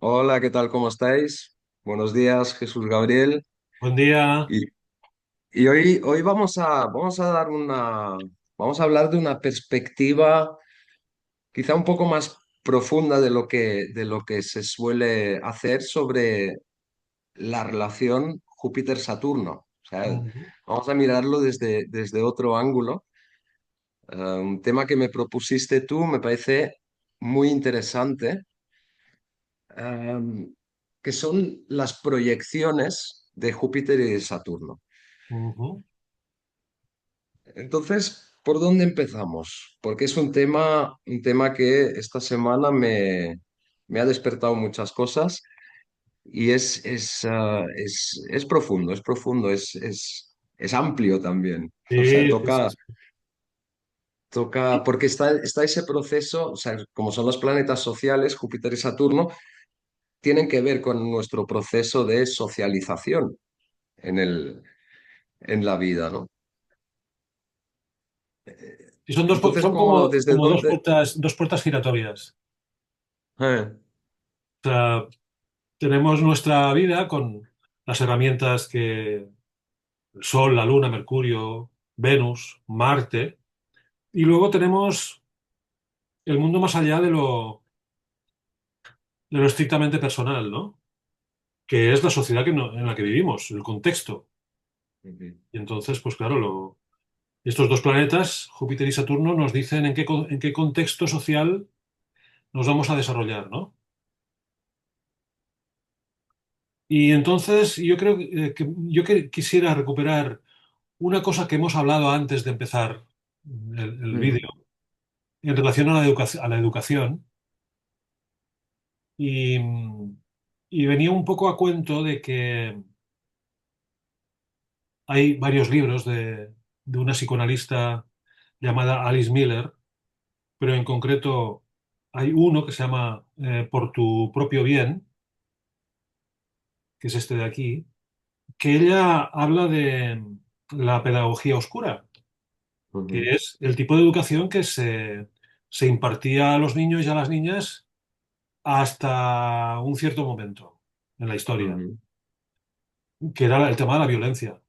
Hola, ¿qué tal? ¿Cómo estáis? Buenos días, Jesús Gabriel. Buen día. Y, y hoy vamos a hablar de una perspectiva quizá un poco más profunda de lo que se suele hacer sobre la relación Júpiter-Saturno. O sea, Ujú, vamos a mirarlo desde otro ángulo. Un tema que me propusiste tú me parece muy interesante, que son las proyecciones de Júpiter y de Saturno. ujú. Entonces, ¿por dónde empezamos? Porque es un tema que esta semana me ha despertado muchas cosas y es profundo, es amplio también. O sea, Sí, sí, sí, sí. porque está ese proceso, o sea, como son los planetas sociales, Júpiter y Saturno, tienen que ver con nuestro proceso de socialización en en la vida, ¿no? Y son Entonces, son ¿cómo, desde como dónde? dos puertas giratorias. Eh, O sea, tenemos nuestra vida con las herramientas que el Sol, la Luna, Mercurio, Venus, Marte, y luego tenemos el mundo más allá de lo estrictamente personal, ¿no? Que es la sociedad en la que vivimos, el contexto. Y entonces, pues claro, estos dos planetas, Júpiter y Saturno, nos dicen en qué contexto social nos vamos a desarrollar, ¿no? Y entonces yo creo que quisiera recuperar una cosa que hemos hablado antes de empezar el vídeo mm, en relación a a la educación y, y venía un poco a cuento de que hay varios libros de una psicoanalista llamada Alice Miller, pero en concreto hay uno que se llama Por tu propio bien, que es este de aquí, que ella habla de la pedagogía oscura, ujú, que es el tipo de educación que se impartía a los niños y a las niñas hasta un cierto momento en la historia, ujú. que era el tema de la violencia.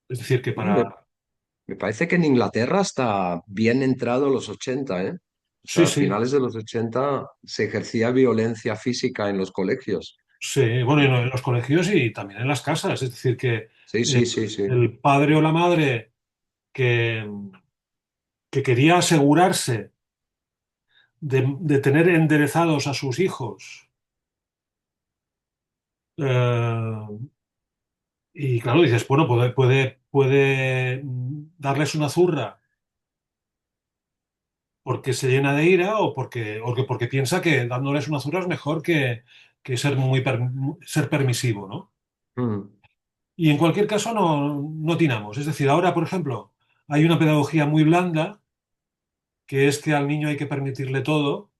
Es decir, que Bueno, para... me parece que en Inglaterra está bien entrado los 80, ¿eh? O Sí, sea, a sí, finales de los 80 se ejercía violencia física en los colegios. sí. Bueno, y en los colegios y también en las casas. Es decir, que Sí, el, sí, sí, sí. el padre o la madre que, que quería asegurarse de tener enderezados a sus hijos, eh, y claro, dices, bueno, puede darles una zurra porque se llena de ira porque piensa que dándoles una zurra es mejor que ser ser permisivo, ¿no? Mm, Y en cualquier caso no atinamos. Es decir, ahora, por ejemplo, hay una pedagogía muy blanda, que es que al niño hay que permitirle todo,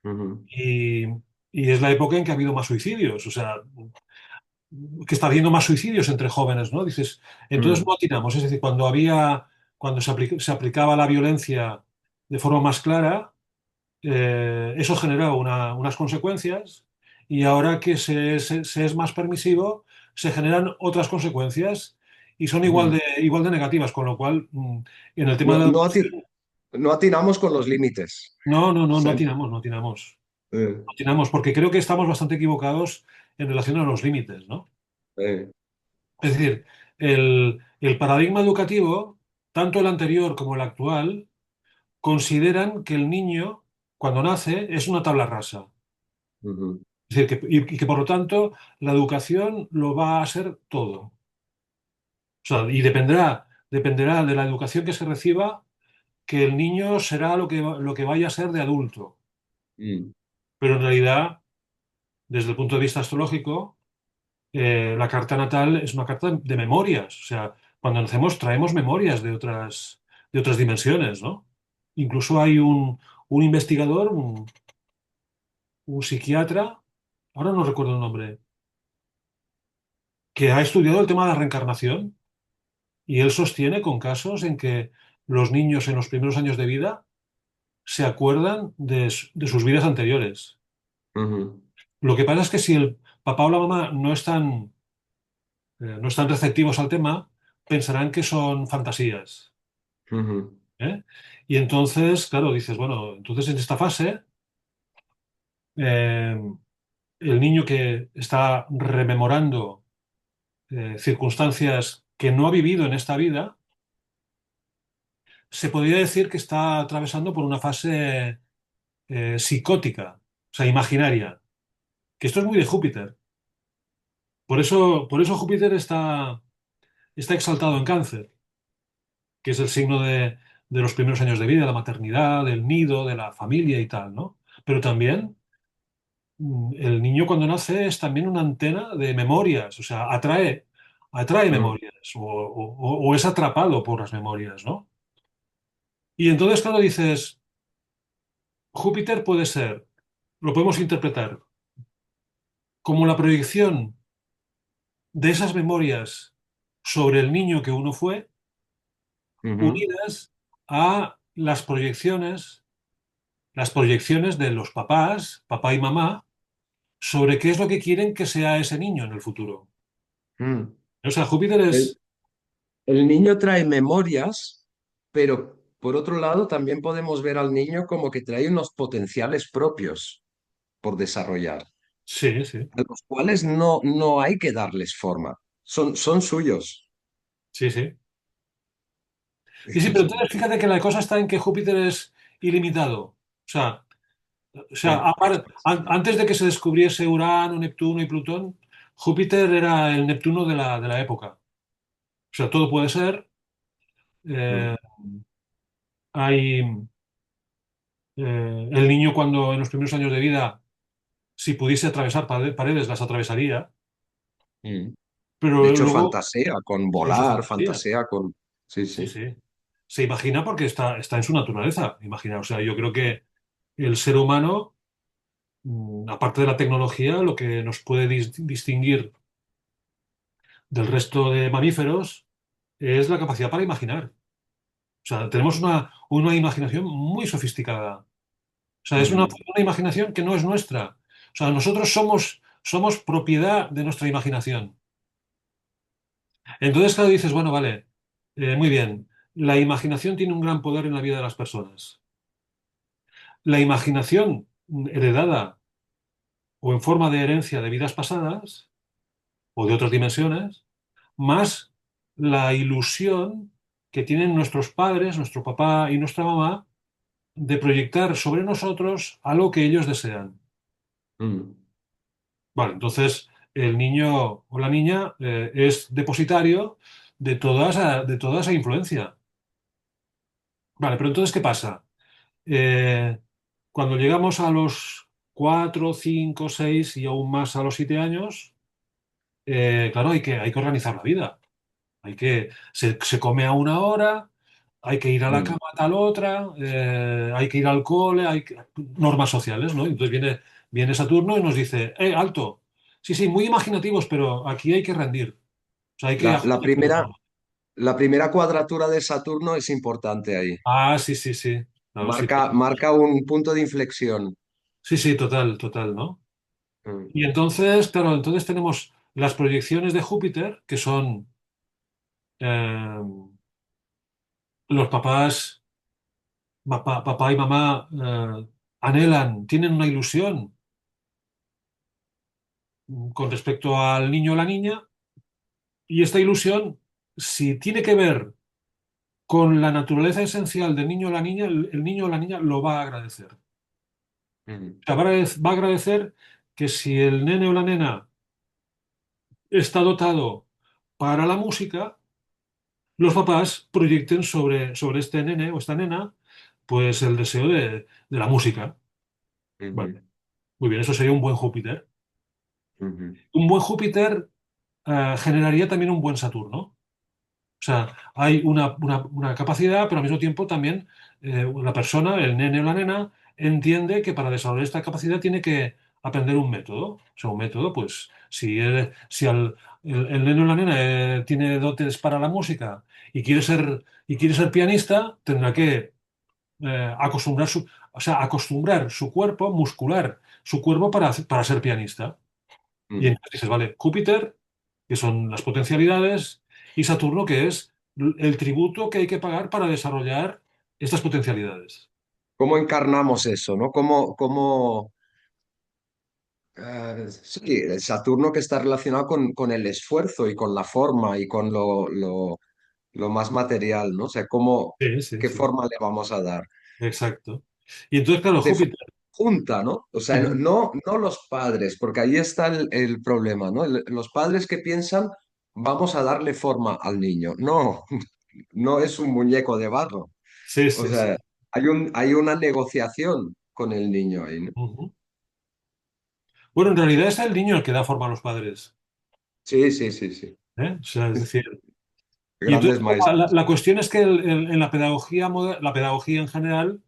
ujú, y, y es la época en que ha habido más suicidios. O sea, que está habiendo más suicidios entre jóvenes, ¿no? Dices, entonces mm, no atinamos. Es decir, cuando se aplicaba la violencia de forma más clara, eso generaba unas consecuencias, y ahora que se es más permisivo, se generan otras consecuencias y son ujú. igual de negativas, con lo cual, en el tema de No, la educación, no atinamos con los límites. no Sí. atinamos, no atinamos. Eh, No atinamos, porque creo que estamos bastante equivocados en relación a los límites, ¿no? eh, Es decir, el paradigma educativo, tanto el anterior como el actual, consideran que el niño, cuando nace, es una tabla rasa. ujú, Es decir, y que por lo tanto la educación lo va a ser todo. O sea, y dependerá de la educación que se reciba, que el niño será lo que vaya a ser de adulto. mm. Pero en realidad, desde el punto de vista astrológico, la carta natal es una carta de memorias. O sea, cuando nacemos traemos memorias de otras dimensiones, ¿no? Incluso hay un investigador, un psiquiatra, ahora no recuerdo el nombre, que ha estudiado el tema de la reencarnación. Y él sostiene con casos en que los niños en los primeros años de vida se acuerdan de sus vidas anteriores. Ujú. Lo que pasa es que si el papá o la mamá no están receptivos al tema, pensarán que son fantasías. Ujú, ¿Eh? Y entonces, claro, dices, bueno, entonces en esta fase, eh, el niño que está rememorando circunstancias que no ha vivido en esta vida, se podría decir que está atravesando por una fase psicótica, o sea, imaginaria, que esto es muy de Júpiter. Por eso Júpiter está exaltado en Cáncer, que es el signo de los primeros años de vida, la maternidad, del nido, de la familia y tal, ¿no? Pero también el niño cuando nace es también una antena de memorias, o sea, atrae mm, memorias o es atrapado por las memorias, ¿no? Y entonces, claro, dices, Júpiter puede ser, lo podemos interpretar como la proyección de esas memorias sobre el niño que uno fue, ujú, unidas a las proyecciones de los papás, papá y mamá, sobre qué es lo que quieren que sea ese niño en el futuro. mm. O sea, Júpiter El, es, el niño trae memorias, pero por otro lado también podemos ver al niño como que trae unos potenciales propios por desarrollar, sí, sí, a los cuales no hay que darles forma, son suyos. sí, sí. Sí, sí, pero entonces fíjate que la cosa está en que Júpiter es ilimitado. Sí. Antes de que se descubriese Urano, Neptuno y Plutón, Júpiter era el Neptuno de la época. O sea, todo puede ser. Mm, eh, hay el niño cuando en los primeros años de vida, si pudiese atravesar paredes, las atravesaría, mm. De pero hecho, luego, fantasea con de hecho, volar, fantasía. fantasea con... Sí, Sí, sí. sí. Se imagina porque está en su naturaleza. Imagina, o sea, yo creo que el ser humano, aparte de la tecnología, lo que nos puede distinguir del resto de mamíferos es la capacidad para imaginar. O sea, tenemos una imaginación muy sofisticada. O sea, es una, Ujú, una imaginación que no es nuestra. O sea, nosotros somos propiedad de nuestra imaginación. Entonces, claro, dices, bueno, vale, muy bien. La imaginación tiene un gran poder en la vida de las personas. La imaginación heredada o en forma de herencia de vidas pasadas o de otras dimensiones, más la ilusión que tienen nuestros padres, nuestro papá y nuestra mamá, de proyectar sobre nosotros algo que ellos desean. mm, Vale, entonces el niño o la niña es depositario de toda esa influencia. Vale, pero entonces, ¿qué pasa? Eh, Cuando llegamos a los 4, 5, 6 y aún más a los 7 años, claro, hay que organizar la vida. Se come a una hora, hay que ir a la mm. cama a tal otra, hay que ir al cole, normas sociales, ¿no? Entonces viene Saturno y nos dice, alto, sí, sí, muy imaginativos, pero aquí hay que rendir. O sea, hay que La, la ajustar primera, todo. la primera cuadratura de Saturno es importante ahí. Ah, sí, sí, sí. Claro, sí, Marca un punto de inflexión. sí, sí, total, total, ¿no? Mm, Y entonces, claro, entonces tenemos las proyecciones de Júpiter, que son eh, los papá y mamá anhelan, tienen una ilusión con respecto al niño o la niña, y esta ilusión, si tiene que ver con la naturaleza esencial del niño o la niña, el niño o la niña lo va a agradecer. mm, O sea, va a agradecer que si el nene o la nena está dotado para la música, los papás proyecten sobre este nene o esta nena, pues el deseo de la música. ujú, Vale, muy bien, eso sería un buen Júpiter. ujú, Un buen Júpiter generaría también un buen Saturno. O sea, hay una capacidad, pero al mismo tiempo también la persona, el nene o la nena, entiende que para desarrollar esta capacidad tiene que aprender un método. O sea, un método, pues, si el nene o la nena tiene dotes para la música y quiere ser pianista, tendrá que o sea, acostumbrar su cuerpo muscular, su cuerpo para ser pianista. Y Mm. entonces dices, vale, Júpiter, que son las potencialidades, y Saturno, que es el tributo que hay que pagar para desarrollar estas potencialidades. ¿Cómo encarnamos eso, no? Sí, el Saturno que está relacionado con el esfuerzo y con la forma y con lo más material, ¿no? O sea, Sí, sí, ¿qué sí, forma le vamos a dar? exacto. Y entonces, claro, De Júpiter. junta, ¿no? O sea, Ujú. no los padres, porque ahí está el problema, ¿no? Los padres que piensan, vamos a darle forma al niño. No, no es un muñeco de barro. Sí, O sí, sí. sea, hay una negociación con el niño ahí, ¿no? Ujú. Bueno, en realidad es el niño el que da forma a los padres. Sí, sí, sí, sí. ¿Eh? O sea, es decir, y Grandes entonces maestros. la cuestión es que en la pedagogía, la pedagogía en general,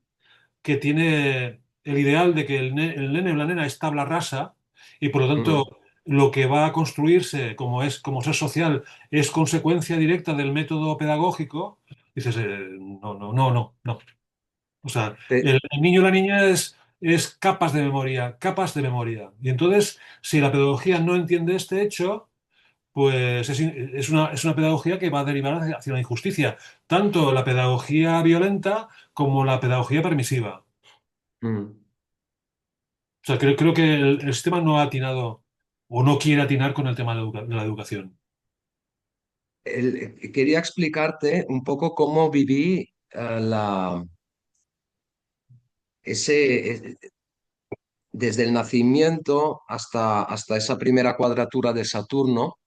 que tiene el ideal de que el nene o la nena es tabla rasa y por lo Mm. tanto lo que va a construirse como ser social es consecuencia directa del método pedagógico, dices, no, no, no, no, no. O sea, Te- el niño o la niña es capas de memoria, capas de memoria. Y entonces, si la pedagogía no entiende este hecho, pues es una pedagogía que va a derivar hacia la injusticia, tanto la pedagogía violenta como la pedagogía permisiva. mm. O sea, creo que el sistema no ha atinado o no quiere atinar con el tema de de la educación. Quería explicarte un poco cómo viví ese, desde el nacimiento hasta esa primera cuadratura de Saturno,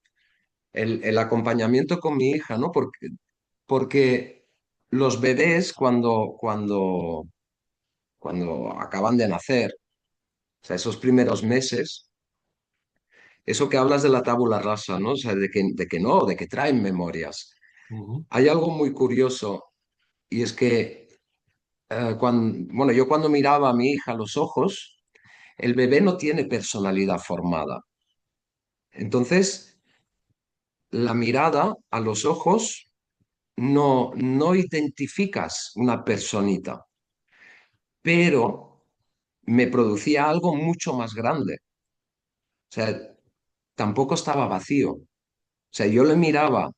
el acompañamiento con mi hija, ¿no? Porque los bebés cuando acaban de nacer, o sea, esos primeros meses, eso que hablas de la tabula rasa, ¿no? O sea, de que traen memorias. Ujú, Hay algo muy curioso y es que bueno, yo cuando miraba a mi hija a los ojos, el bebé no tiene personalidad formada. Entonces, la mirada a los ojos no identificas una personita, pero me producía algo mucho más grande. O sea, tampoco estaba vacío. O sea, yo le miraba,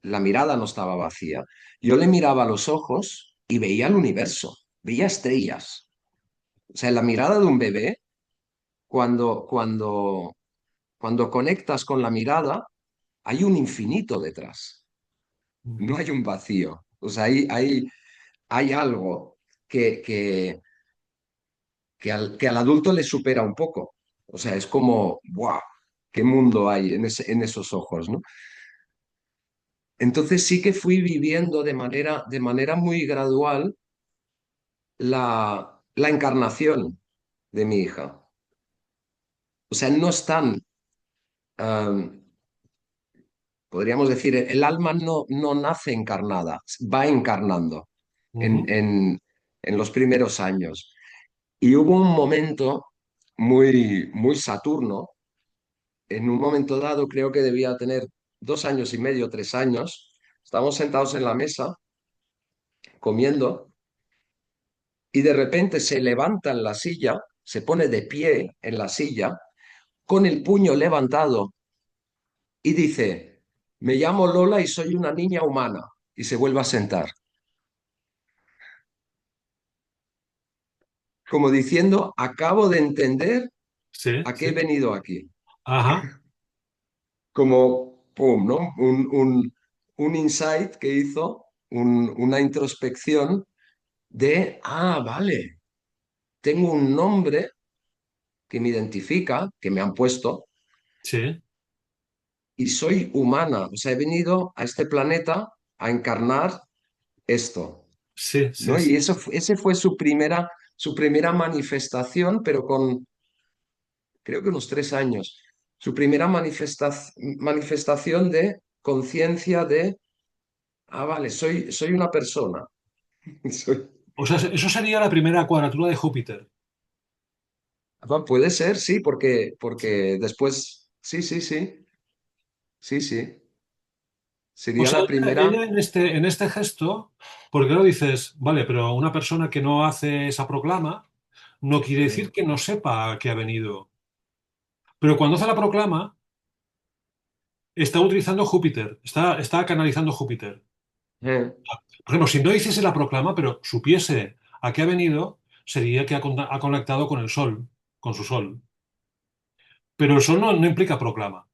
la mirada no estaba vacía. Yo le miraba a los ojos y veía el universo, veía estrellas. O sea, la mirada de un bebé, cuando conectas con la mirada, hay un infinito detrás, no ujú, hay un vacío. O sea, hay algo que al adulto le supera un poco. O sea, es como, ¡guau! ¿Qué mundo hay en esos ojos, ¿no? Entonces sí que fui viviendo de manera muy gradual la encarnación de mi hija. O sea, no están, um, podríamos decir, el alma no nace encarnada, va encarnando en, ujú. en, en los primeros años. Y hubo un momento muy, muy Saturno, en un momento dado, creo que debía tener 2 años y medio, 3 años, estábamos sentados en la mesa comiendo y de repente se levanta en la silla, se pone de pie en la silla, con el puño levantado y dice, me llamo Lola y soy una niña humana. Y se vuelve a sentar, como diciendo, acabo de entender Sí, a qué he sí. venido aquí. Ajá, Como, pum, ¿no? Un insight que hizo, una introspección de, vale, tengo un nombre que me identifica, que me han puesto, sí, y soy humana. O sea, he venido a este planeta a encarnar esto, sí, sí, ¿no? sí. Y ese fue su primera manifestación, pero con, creo que unos 3 años. Su primera manifestación de conciencia de, vale, soy una persona. Soy- O sea, eso sería la primera cuadratura de Júpiter. Puede ser, sí, porque después, sí, sí, sí, sí, sí. O Sería sea, la primera. ella en este gesto, porque no dices, vale, pero una persona que no hace esa proclama no quiere decir Sí. que no sepa a qué ha venido. Pero cuando hace la proclama, está utilizando Júpiter, está canalizando Júpiter. Eh, Por ejemplo, si no hiciese la proclama, pero supiese a qué ha venido, sería que ha conectado con el Sol, con su Sol. Pero el Sol no implica proclama.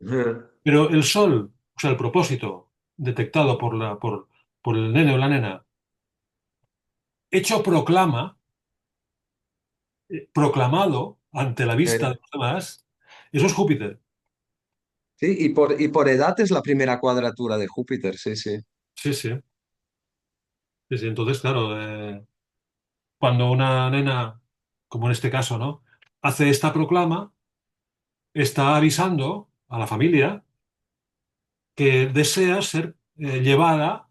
eh, Pero el Sol, o sea, el propósito detectado por el nene o la nena, hecho proclama, proclamado ante la vista de eh. los demás, eso es Júpiter. Sí, y por edad es la primera cuadratura de Júpiter, sí, sí. Sí, sí. Sí, sí. Entonces, claro, cuando una nena, como en este caso, ¿no? Hace esta proclama, está avisando a la familia que desea ser llevada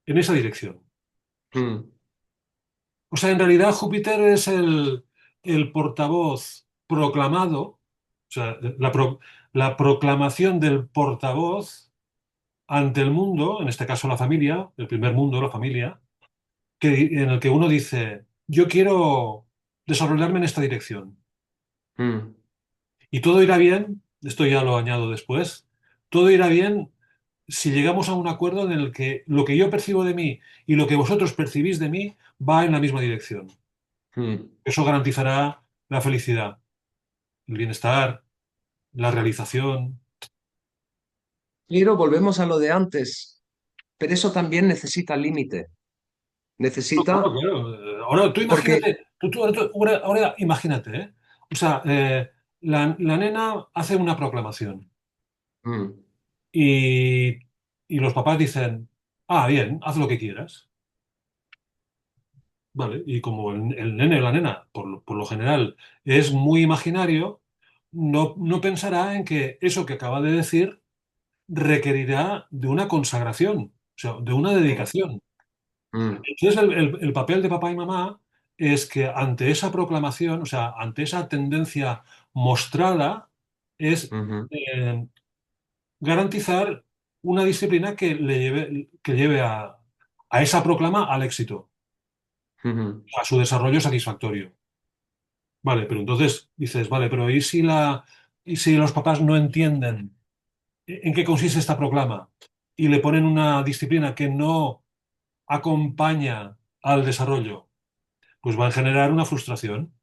en esa dirección. Mm, O sea, en realidad Júpiter es el portavoz proclamado, o sea, la proclamación del portavoz ante el mundo, en este caso la familia, el primer mundo, la familia, en el que uno dice, yo quiero desarrollarme en esta dirección. mm, Y todo irá bien, esto ya lo añado después, todo irá bien si llegamos a un acuerdo en el que lo que yo percibo de mí y lo que vosotros percibís de mí va en la misma dirección. mm. Eso garantizará la felicidad, el bienestar, la realización. Pero volvemos a lo de antes, pero eso también necesita límite. No, claro, Necesita, claro. Ahora tú porque imagínate, ahora imagínate, ¿eh? O sea, la nena hace una proclamación mm, y, y los papás dicen, ah, bien, haz lo que quieras. Vale, y como el nene o la nena, por lo general, es muy imaginario, no pensará en que eso que acaba de decir requerirá de una consagración, o sea, de una sí, dedicación. mm, Entonces, el papel de papá y mamá es que ante esa proclamación, o sea, ante esa tendencia mostrada, es ujú, garantizar una disciplina que lleve a esa proclama al éxito, ujú. a su desarrollo satisfactorio. Vale, pero entonces dices, vale, pero ¿y si los papás no entienden en qué consiste esta proclama y le ponen una disciplina que no acompaña al desarrollo? Pues va a generar una frustración.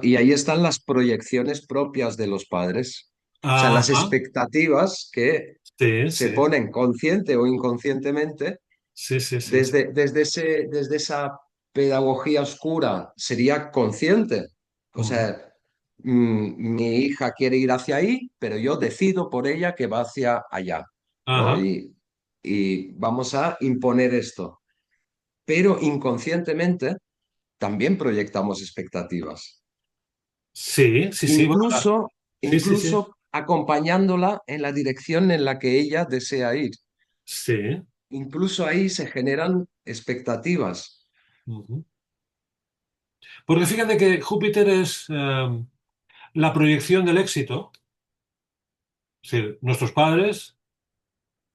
Y ahí están las proyecciones propias de los padres, o sea, las Ajá, expectativas que sí, se sí, ponen consciente o inconscientemente sí, sí, sí, sí. desde esa pedagogía oscura, sería consciente. O Ujú. sea, mi hija quiere ir hacia ahí, pero yo decido por ella que va hacia allá, ¿no? Ajá, Y vamos a imponer esto. Pero inconscientemente también proyectamos expectativas. sí, sí, sí, bueno, Incluso, sí, sí, sí, incluso acompañándola en la dirección en la que ella desea ir. sí. Incluso ahí se generan expectativas. Ujú. Porque fíjate que Júpiter es la proyección del éxito. Es decir, nuestros padres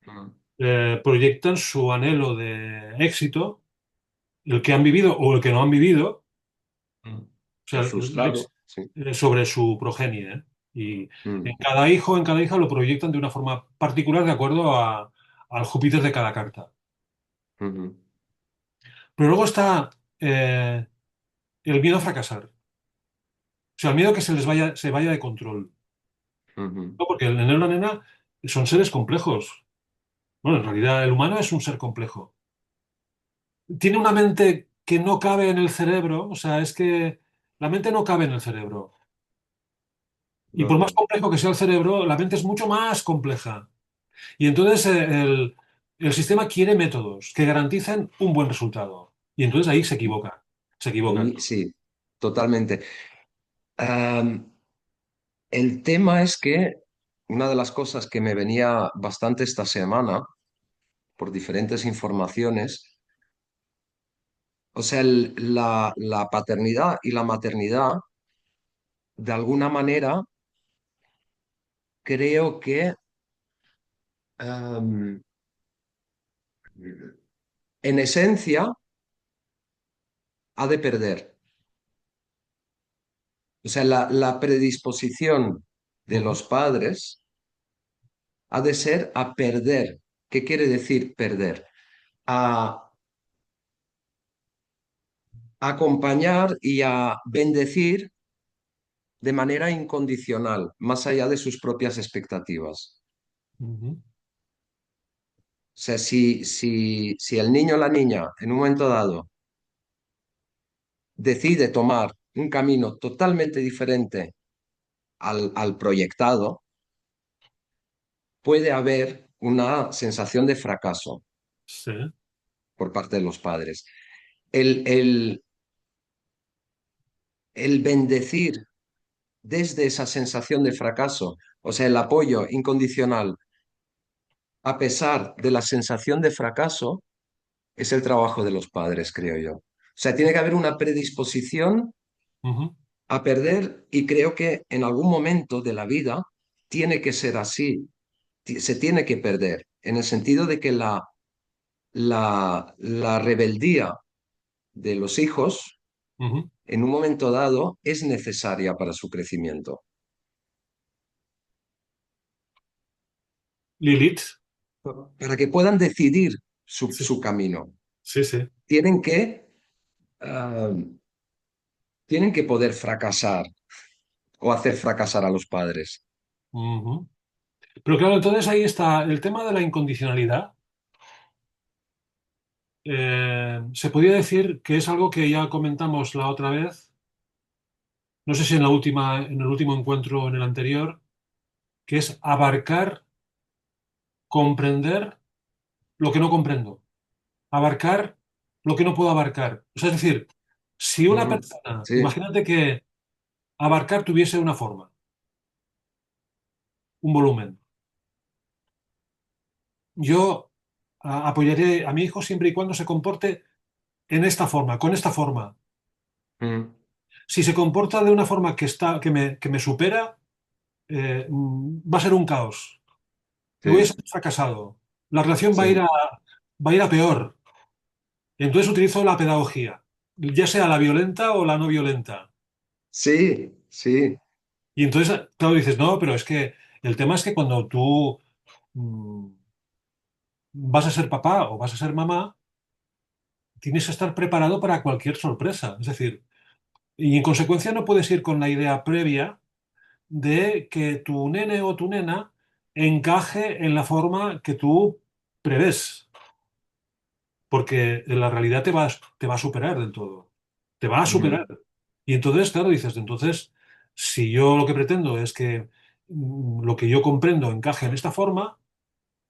Mm, proyectan su anhelo de éxito, el que han vivido o el que no han vivido, mm. o sea, El frustrado, sí. sobre su progenie, ¿eh? Y Mm, en cada hijo, en cada hija lo proyectan de una forma particular de acuerdo al Júpiter de cada carta. ujú, Pero luego está el miedo a fracasar, o sea, el miedo a que se vaya de control. ujú. ¿No? Porque el nene o la nena son seres complejos. Bueno, en realidad el humano es un ser complejo. Tiene una mente que no cabe en el cerebro, o sea, es que la mente no cabe en el cerebro. Y No, por más no. complejo que sea el cerebro, la mente es mucho más compleja. Y entonces el sistema quiere métodos que garanticen un buen resultado. Y entonces ahí se equivoca. Se equivocan. Ahí sí, totalmente. Am, el tema es que una de las cosas que me venía bastante esta semana, por diferentes informaciones, o sea, la paternidad y la maternidad, de alguna manera, creo que em, en esencia, ha de perder. O sea, la predisposición de Ujú, los padres ha de ser a perder. ¿Qué quiere decir perder? A acompañar y a bendecir de manera incondicional, más allá de sus propias expectativas. ujú, O sea, si el niño o la niña en un momento dado decide tomar un camino totalmente diferente al proyectado, puede haber una sensación de fracaso sí, por parte de los padres. El, el, el bendecir desde esa sensación de fracaso, o sea, el apoyo incondicional a pesar de la sensación de fracaso, es el trabajo de los padres, creo yo. O sea, tiene que haber una predisposición ujú, a perder y creo que en algún momento de la vida tiene que ser así, se tiene que perder, en el sentido de que la rebeldía de los hijos ujú. en un momento dado es necesaria para su crecimiento, Lilith, para que puedan decidir su, sí, su camino. sí, sí. Tienen que, ah, tienen que poder fracasar o hacer fracasar a los padres. Ujú. Pero claro, entonces ahí está el tema de la incondicionalidad. Se podría decir que es algo que ya comentamos la otra vez, no sé si en la última, en el último encuentro o en el anterior, que es abarcar, comprender lo que no comprendo, abarcar lo que no puedo abarcar. O sea, es decir, si una Ujú. persona, Sí, imagínate que abarcar tuviese una forma, un volumen, yo apoyaré a mi hijo siempre y cuando se comporte en esta forma, con esta forma. ujú, Si se comporta de una forma que me supera, va a ser un caos. Y voy a sí, ser fracasado. La relación sí, va a ir a peor. Entonces utilizo la pedagogía, ya sea la violenta o la no violenta. sí, sí, Y entonces, claro, dices, no, pero es que el tema es que cuando tú mm, vas a ser papá o vas a ser mamá, tienes que estar preparado para cualquier sorpresa. Es decir, y en consecuencia no puedes ir con la idea previa de que tu nene o tu nena encaje en la forma que tú prevés, porque la realidad te va a superar del todo, te va a superar. ujú, Y entonces, claro, dices, entonces, si yo lo que pretendo es que lo que yo comprendo encaje en esta forma,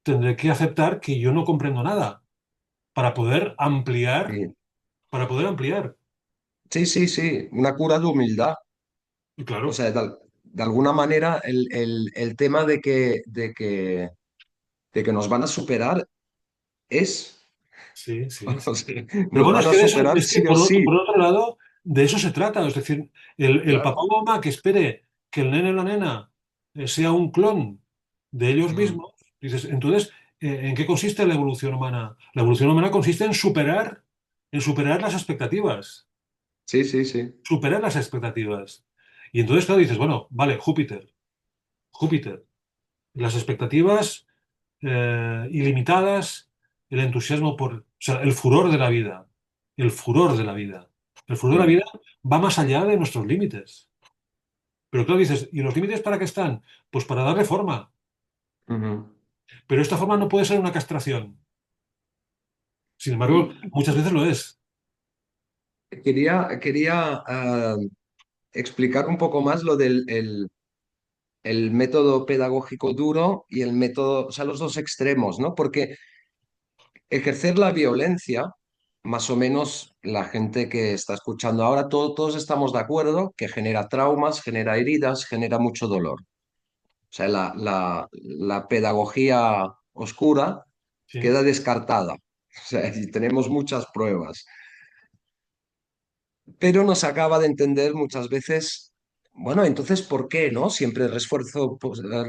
tendré que aceptar que yo no comprendo nada para poder ampliar, sí, para poder ampliar. sí, sí, sí, una cura de humildad. Y O claro, sea, de alguna manera el tema de que nos van a superar es, sí, sí, o sí. sea, Pero nos bueno, van es a que de eso, superar es que sí o sí. por otro lado, de eso se trata. Es decir, el papá Claro. o mamá que espere que el nene o la nena sea un clon de ellos Mm, mismos, dices, entonces, ¿en qué consiste la evolución humana? La evolución humana consiste en superar las expectativas, sí, sí, sí. superar las expectativas. Y entonces, claro, dices, bueno, vale, Júpiter, Júpiter, las expectativas ilimitadas, el entusiasmo o sea, el furor de la vida, el furor de la vida. El furor de la Mm, vida va más allá de nuestros límites. Pero claro, dices, ¿y los límites para qué están? Pues para darle forma. ujú. Pero esta forma no puede ser una castración. Sin embargo, Y muchas veces lo es. quería explicar un poco más lo del el método pedagógico duro y el método, o sea, los dos extremos, ¿no? Porque ejercer la violencia, más o menos la gente que está escuchando ahora, todos estamos de acuerdo que genera traumas, genera heridas, genera mucho dolor. O sea, la pedagogía oscura Sí, queda descartada. O sea, y tenemos muchas pruebas. Pero nos acaba de entender muchas veces, bueno, entonces, ¿por qué, no? Siempre refuerzo,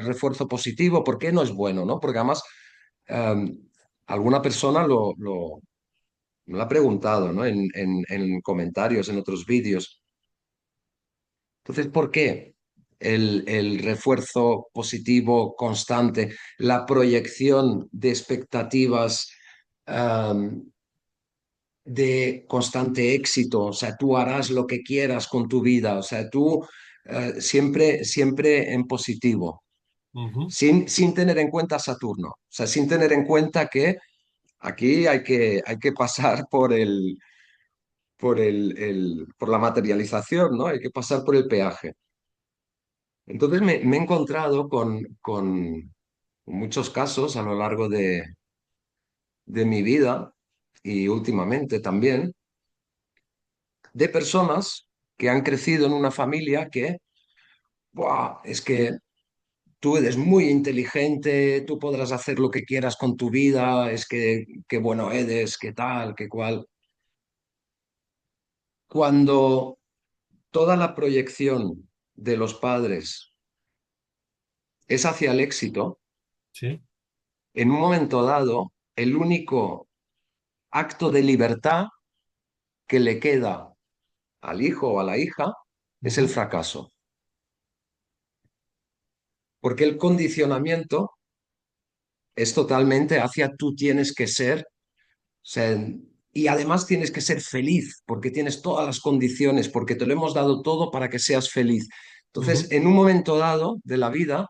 refuerzo positivo, ¿por qué no es bueno, no? Porque además alguna persona me lo ha preguntado, ¿no? En comentarios, en otros vídeos. Entonces, ¿por qué el refuerzo positivo constante, la proyección de expectativas de constante éxito? O sea, tú harás lo que quieras con tu vida, o sea, tú siempre, siempre en positivo, Ujú. sin tener en cuenta Saturno, o sea, sin tener en cuenta que aquí hay que pasar por la materialización, ¿no? Hay que pasar por el peaje. Entonces me he encontrado con muchos casos a lo largo de mi vida y últimamente también, de personas que han crecido en una familia que, "Buah, es que tú eres muy inteligente, tú podrás hacer lo que quieras con tu vida, es que qué bueno eres, qué tal, qué cual". Cuando toda la proyección de los padres es hacia el éxito, Sí. en un momento dado, el único acto de libertad que le queda al hijo o a la hija es el Ujú. fracaso, porque el condicionamiento es totalmente hacia tú tienes que ser, o sea, y además tienes que ser feliz, porque tienes todas las condiciones, porque te lo hemos dado todo para que seas feliz. Ujú. Entonces, en un momento dado de la vida,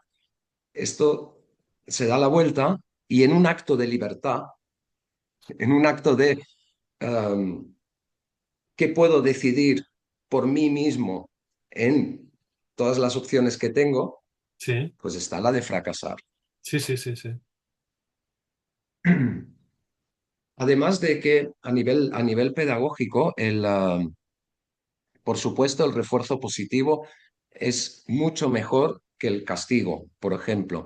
esto se da la vuelta y en un acto de libertad, en un acto de que puedo decidir por mí mismo en todas las opciones que tengo, Sí, pues está la de fracasar. sí, sí, sí, sí. Además de que a nivel pedagógico, por supuesto, el refuerzo positivo es mucho mejor que el castigo, por ejemplo.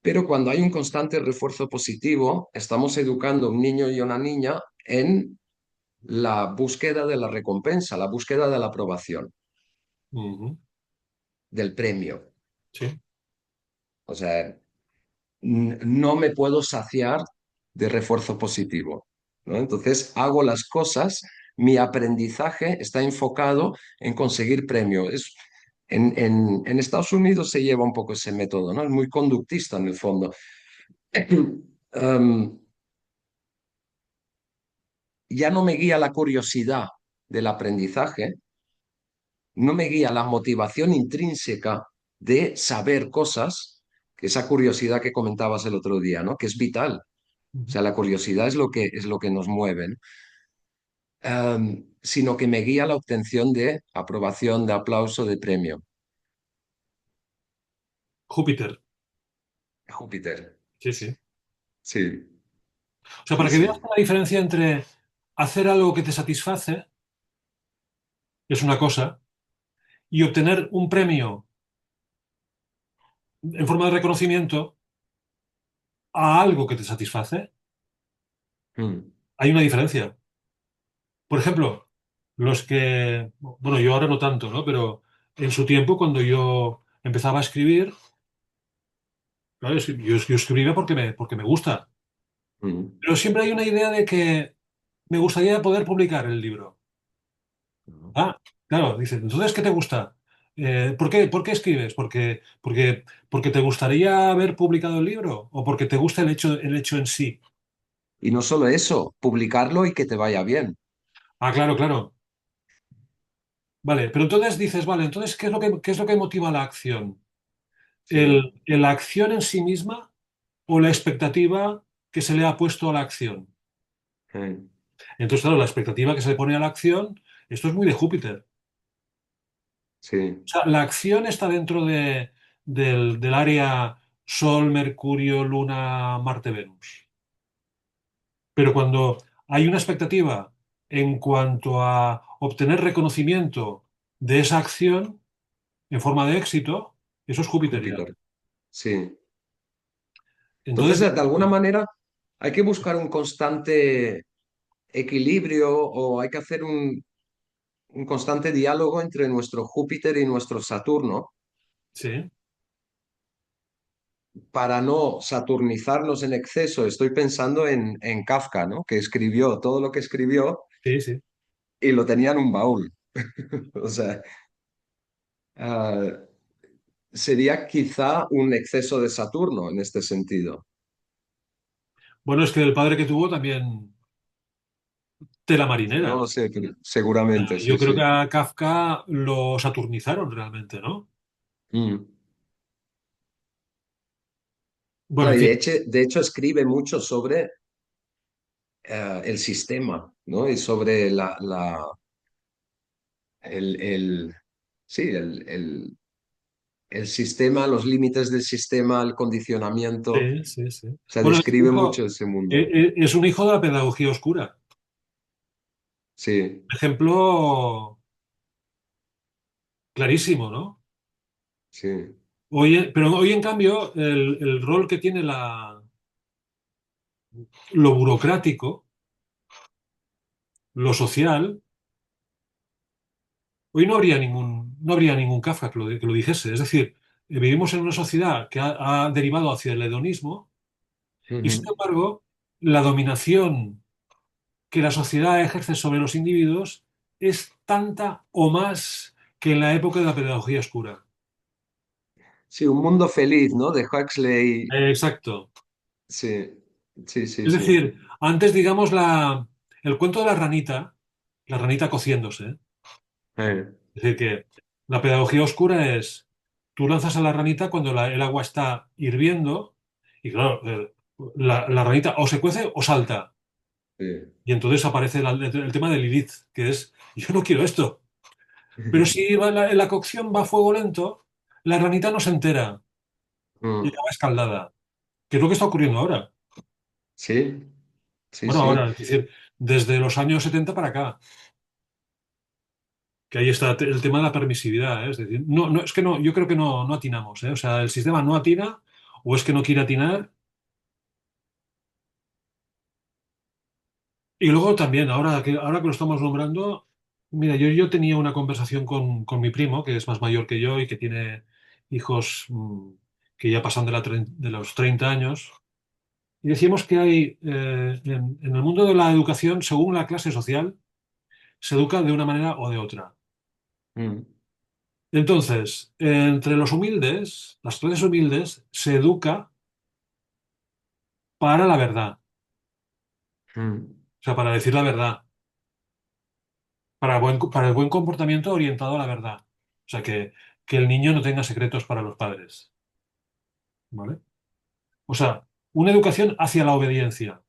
Pero cuando hay un constante refuerzo positivo, estamos educando a un niño y a una niña en la búsqueda de la recompensa, la búsqueda de la aprobación, Ujú. del premio. Sí. O sea, no me puedo saciar de refuerzo positivo, ¿no? Entonces hago las cosas, mi aprendizaje está enfocado en conseguir premio. En Estados Unidos se lleva un poco ese método, ¿no? Es muy conductista en el fondo. Um, ya no me guía la curiosidad del aprendizaje, no me guía la motivación intrínseca de saber cosas, que esa curiosidad que comentabas el otro día, ¿no? Que es vital. O Ujú. sea, la curiosidad es lo que nos mueve, ¿no? Sino que me guía la obtención de aprobación, de aplauso, de premio. Júpiter. Júpiter. Sí, sí. Sí, O sea, sí, para que veas sí. la diferencia entre hacer algo que te satisface, que es una cosa, y obtener un premio en forma de reconocimiento a algo que te satisface, Mm, hay una diferencia. Por ejemplo, los que, bueno, yo ahora no tanto, ¿no? Pero en su tiempo, cuando yo empezaba a escribir, claro, yo escribía porque me gusta. mm, Pero siempre hay una idea de que me gustaría poder publicar el libro. mm. Ah, claro, dice, entonces, ¿qué te gusta? por qué escribes? Porque te gustaría haber publicado el libro o porque te gusta el hecho en sí. Y no solo eso, publicarlo y que te vaya bien. Ah, claro, claro. Vale, pero entonces dices, vale, entonces, qué es lo que motiva la acción? Sí. ¿La acción en sí misma o la expectativa que se le ha puesto a la acción? Mm, Entonces, claro, la expectativa que se le pone a la acción, esto es muy de Júpiter. sí. O sea, la acción está dentro del área Sol, Mercurio, Luna, Marte, Venus. Pero cuando hay una expectativa en cuanto a obtener reconocimiento de esa acción en forma de éxito, eso es jupiteriano. Júpiter. Sí. Entonces, Entonces, de alguna manera, hay que buscar un constante equilibrio o hay que hacer un constante diálogo entre nuestro Júpiter y nuestro Saturno sí, para no saturnizarnos en exceso, estoy pensando en Kafka, ¿no? Que escribió todo lo que escribió Sí, sí. y lo tenía en un baúl. O sea, ah, sería quizá un exceso de Saturno en este sentido. Bueno, es que el padre que tuvo también tela No marinera. lo sé, pero seguramente, Yo sí, creo sí. que a Kafka lo saturnizaron realmente, ¿no? Mm. Bueno, No, en y fin, de hecho escribe mucho sobre el sistema, ¿no? Y sobre el, sí, el sistema, los límites del sistema, el condicionamiento. O sí, sí, sí. sea, Bueno, describe mucho ese mundo. es un hijo de la pedagogía oscura. Sí, Ejemplo clarísimo, ¿no? sí. Pero hoy, en cambio, el rol que tiene lo burocrático, lo social, hoy no habría ningún Kafka que lo dijese. Es decir, vivimos en una sociedad que ha derivado hacia el hedonismo y, sin Ujú. embargo, la dominación que la sociedad ejerce sobre los individuos es tanta o más que en la época de la pedagogía oscura. Sí, un mundo feliz, ¿no? De Huxley. Exacto. Sí, sí, sí, Es sí. decir, antes, digamos, el cuento de la ranita cociéndose, ¿eh? Eh, Es decir, que la pedagogía oscura es, tú lanzas a la ranita cuando el agua está hirviendo y, claro, la ranita o se cuece o salta. sí. Y entonces aparece el tema de Lilith, que es, yo no quiero esto. Pero si la cocción va a fuego lento, la ranita no se entera y Mm. acaba escaldada, que es lo que está ocurriendo ahora. Sí, sí, Bueno, sí. ahora, es decir, desde los años 70 para acá, que ahí está el tema de la permisividad, ¿eh? Es decir, no, no, es que no, yo creo que no atinamos, ¿eh? O sea, el sistema no atina o es que no quiere atinar. Y luego también, ahora que lo estamos nombrando, mira, yo tenía una conversación con mi primo, que es más mayor que yo y que tiene hijos que ya pasan de los 30 años. Y decíamos que hay, en el mundo de la educación, según la clase social, se educa de una manera o de otra. Mm, Entonces, entre los humildes, las clases humildes, se educa para la verdad, mm. o sea, para decir la verdad, para el buen comportamiento orientado a la verdad. O sea, que el niño no tenga secretos para los padres, ¿vale? O sea, una educación hacia la obediencia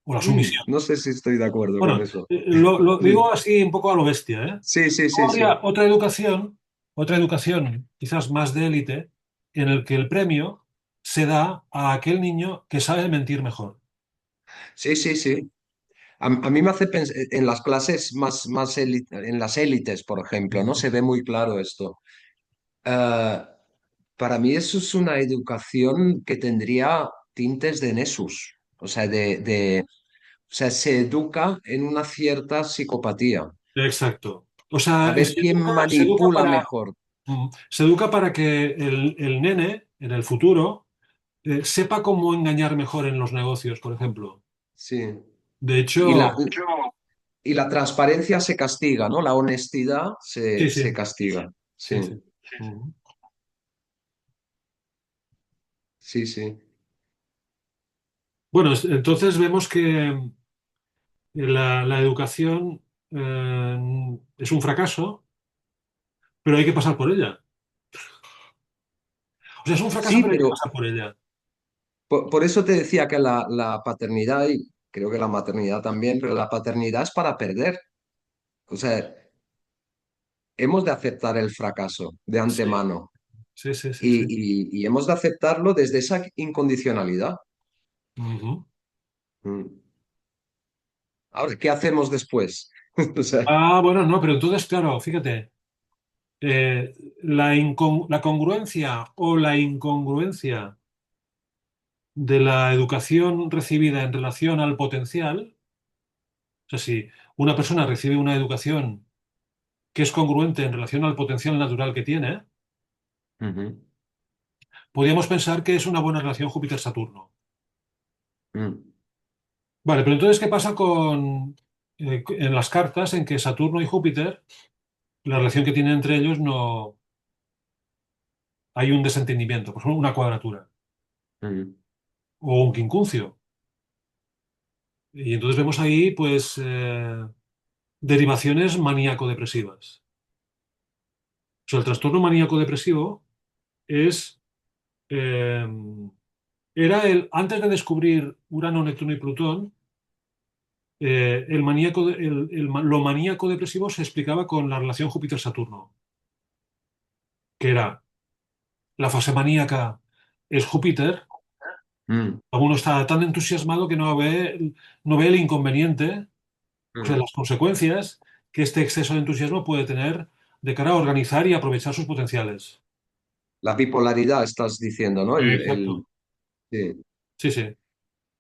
o la sumisión. No sé si estoy de acuerdo con Bueno, eso. lo Sí, digo así un poco a lo bestia, ¿eh? sí, sí, Luego sí, sí. habría otra educación quizás más de élite, en el que el premio se da a aquel niño que sabe mentir mejor. Sí, sí, sí. A mí me hace pensar en las clases en las élites, por ejemplo, ¿no? Ujú. Se ve muy claro esto. Eh, para mí eso es una educación que tendría tintes de Nessus, o sea, o sea, se educa en una cierta psicopatía, Exacto. O a sea, ver quién manipula mejor. se educa para que el nene, en el futuro, sepa cómo engañar mejor en los negocios, por ejemplo. Sí. De Y hecho, y la transparencia se castiga, ¿no? La honestidad sí, se sí, castiga. sí, Sí, sí. Ujú. sí, sí. Bueno, entonces vemos que la educación es un fracaso, pero hay que pasar por ella. O sea, es un fracaso, Sí, pero hay que pero pasar por ella. por eso te decía que la paternidad, y creo que la maternidad también, pero la paternidad es para perder. O sea, hemos de aceptar el fracaso de Sí, antemano sí, sí, sí, sí. y hemos de aceptarlo desde esa incondicionalidad. Ujú. Mm. Ahora, ¿qué hacemos después? O sea, Bueno, no, pero entonces, claro, fíjate, la congruencia o la incongruencia de la educación recibida en relación al potencial, o sea, si una persona recibe una educación que es congruente en relación al potencial natural que tiene, Ujú, Podríamos pensar que es una buena relación Júpiter-Saturno. mm, Vale, pero entonces, ¿qué pasa en las cartas en que Saturno y Júpiter, la relación que tienen entre ellos, no hay un desentendimiento, por ejemplo, una cuadratura mm. o un quincuncio? Y entonces vemos ahí, pues, derivaciones maníaco-depresivas. O sea, el trastorno maníaco-depresivo es, eh, antes de descubrir Urano, Neptuno y Plutón, lo maníaco-depresivo se explicaba con la relación Júpiter-Saturno, que era la fase maníaca es Júpiter, Mm, uno está tan entusiasmado que no ve el inconveniente, o sea, mm. las consecuencias que este exceso de entusiasmo puede tener de cara a organizar y aprovechar sus potenciales. La bipolaridad estás diciendo, ¿no? Exacto. Sí. Sí, sí,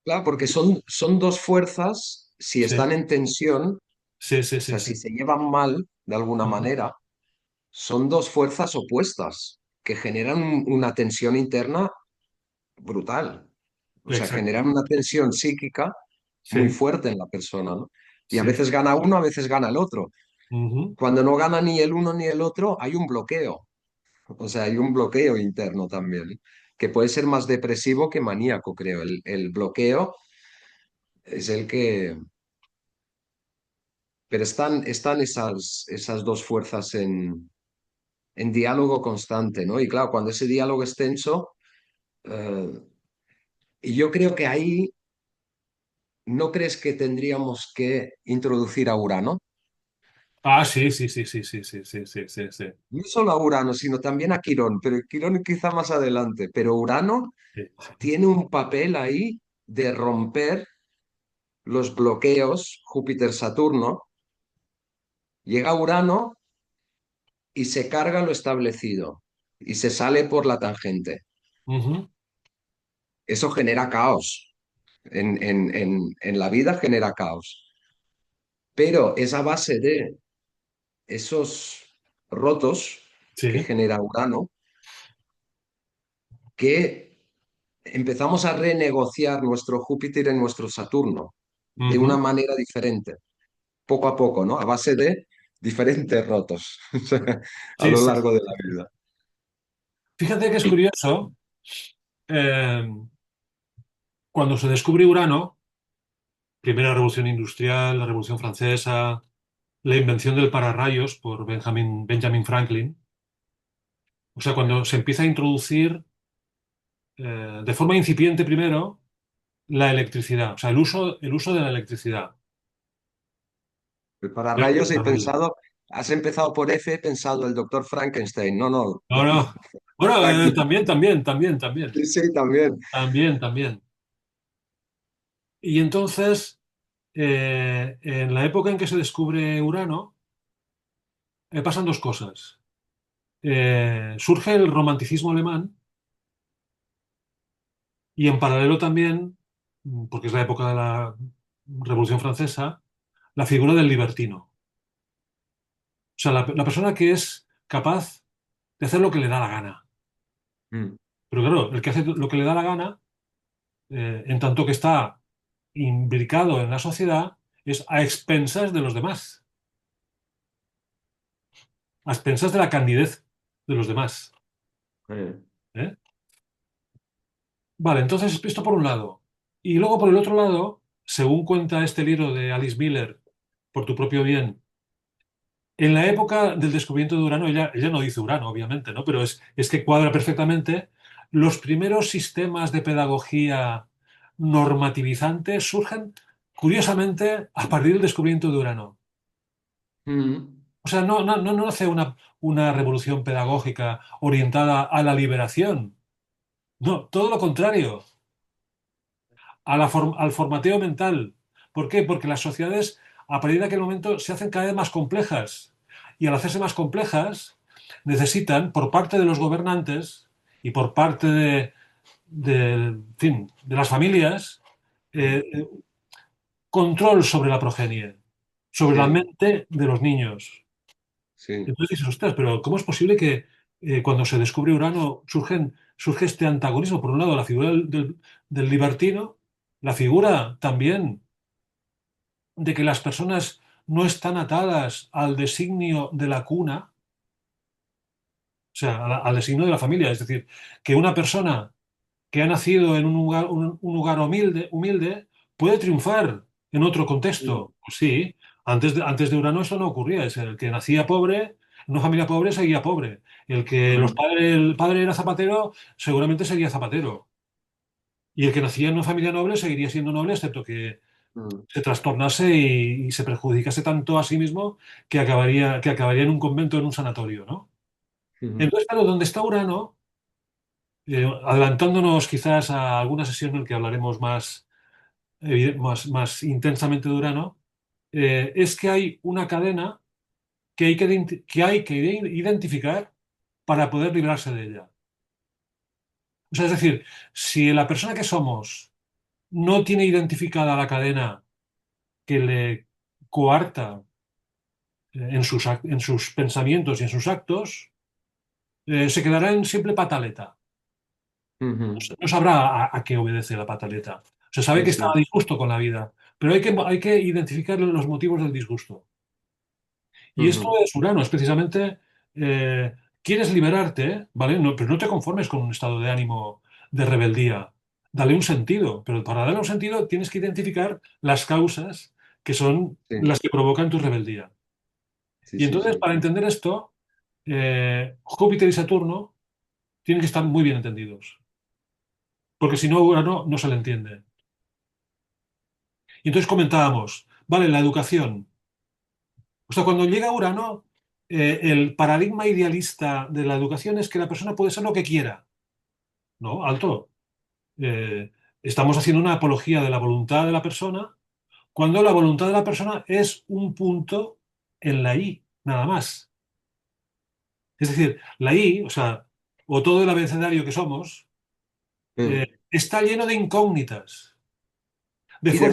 Claro, porque son dos fuerzas, si sí, están en tensión, o sí, sí, sí, sea, sí. si se llevan mal de alguna Ujú. manera, son dos fuerzas opuestas que generan una tensión interna brutal. O sea, Exacto. generan una tensión psíquica muy Sí, fuerte en la persona, ¿no? Y a sí. veces gana uno, a veces gana el otro. Ujú. Cuando no gana ni el uno ni el otro, hay un bloqueo. O sea, hay un bloqueo interno también, que puede ser más depresivo que maníaco, creo. El bloqueo es el que... Pero están esas dos fuerzas en diálogo constante, ¿no? Y claro, cuando ese diálogo es tenso, eh, y yo creo que ahí no crees que tendríamos que introducir a Urano, Ah, sí, sí, sí, sí, sí, sí, sí, sí, sí, sí. no solo a Urano, sino también a Quirón, pero Quirón quizá más adelante, pero Urano Sí, sí. tiene un papel ahí de romper los bloqueos Júpiter-Saturno, llega Urano y se carga lo establecido y se sale por la tangente. Ujú. Eso genera caos. En la vida genera caos. Pero es a base de esos rotos que Sí. genera Urano que empezamos a renegociar nuestro Júpiter en nuestro Saturno de una Ujú. manera diferente, poco a poco, ¿no? A base de diferentes rotos a Sí, lo sí. largo de la vida. Fíjate que es curioso, eh, cuando se descubre Urano, primera revolución industrial, la Revolución Francesa, la invención del pararrayos por Benjamin Franklin, o sea, cuando se empieza a introducir de forma incipiente primero la electricidad, o sea, el uso de la electricidad. Para El rayos he pararrayos. pensado, has empezado por F, he pensado el doctor Frankenstein. No, no, No, no. Bueno, Franklin. también, también, también, también, Sí, sí, también. también, también. Y entonces, en la época en que se descubre Urano, pasan dos cosas. Surge el romanticismo alemán y en paralelo también, porque es la época de la Revolución Francesa, la figura del libertino. O sea, la persona que es capaz de hacer lo que le da la gana. Mm, Pero claro, el que hace lo que le da la gana, en tanto que está imbricado en la sociedad, es a expensas de los demás, a expensas de la candidez de los demás. eh, ¿Eh? Vale, entonces esto por un lado. Y luego por el otro lado, según cuenta este libro de Alice Miller, Por tu propio bien, en la época del descubrimiento de Urano, ella no dice Urano, obviamente, ¿no? Pero es que cuadra perfectamente. Los primeros sistemas de pedagogía normativizantes surgen, curiosamente, a partir del descubrimiento de Urano. mm, O sea, no hace una revolución pedagógica orientada a la liberación. No, todo lo contrario, al formateo mental. ¿Por qué? Porque las sociedades, a partir de aquel momento, se hacen cada vez más complejas. Y al hacerse más complejas, necesitan, por parte de los gobernantes y por parte en fin, de las familias, mm. eh, control sobre la progenie, sobre la Sí, mente de los niños. sí. Entonces dices, ostras, pero ¿cómo es posible que cuando se descubre Urano, surge este antagonismo. Por un lado, la figura del libertino, la figura también de que las personas no están atadas al designio de la cuna, o sea, al designio de la familia. Es decir, que una persona que ha nacido en un lugar humilde puede triunfar en otro Mm, contexto. Pues sí, antes de Urano eso no ocurría. Es el que nacía pobre, en una familia pobre, seguía pobre. ujú, El padre era zapatero, seguramente seguía zapatero. Y el que nacía en una familia noble seguiría siendo noble, excepto que mm, se trastornase y se perjudicase tanto a sí mismo que acabaría en un convento, en un sanatorio, ¿no? ujú, Entonces, claro, donde está Urano, adelantándonos quizás a alguna sesión en la que hablaremos más intensamente de Urano, es que hay una cadena que hay que identificar para poder librarse de ella. O sea, es decir, si la persona que somos no tiene identificada la cadena que le coarta en sus pensamientos y en sus actos, se quedará en simple pataleta. ujú. No sabrá a qué obedece la pataleta. Se sabe Sí, que está a sí. disgusto con la vida, pero hay que identificar los motivos del disgusto. Y esto Ujú, es Urano, es precisamente, quieres liberarte, ¿vale? No, pero no te conformes con un estado de ánimo de rebeldía. Dale un sentido, pero para darle un sentido tienes que identificar las causas que son sí, las que provocan tu rebeldía. sí, Y sí, entonces, sí. para entender esto, Júpiter y Saturno tienen que estar muy bien entendidos, porque si no, Urano no se le entiende. Y entonces comentábamos, vale, la educación. O sea, cuando llega Urano, el paradigma idealista de la educación es que la persona puede ser lo que quiera. No, alto. Eh, Estamos haciendo una apología de la voluntad de la persona cuando la voluntad de la persona es un punto en la I, nada más. Es decir, la I, o sea, o todo el abecedario que somos, Mm. está lleno de incógnitas, Y de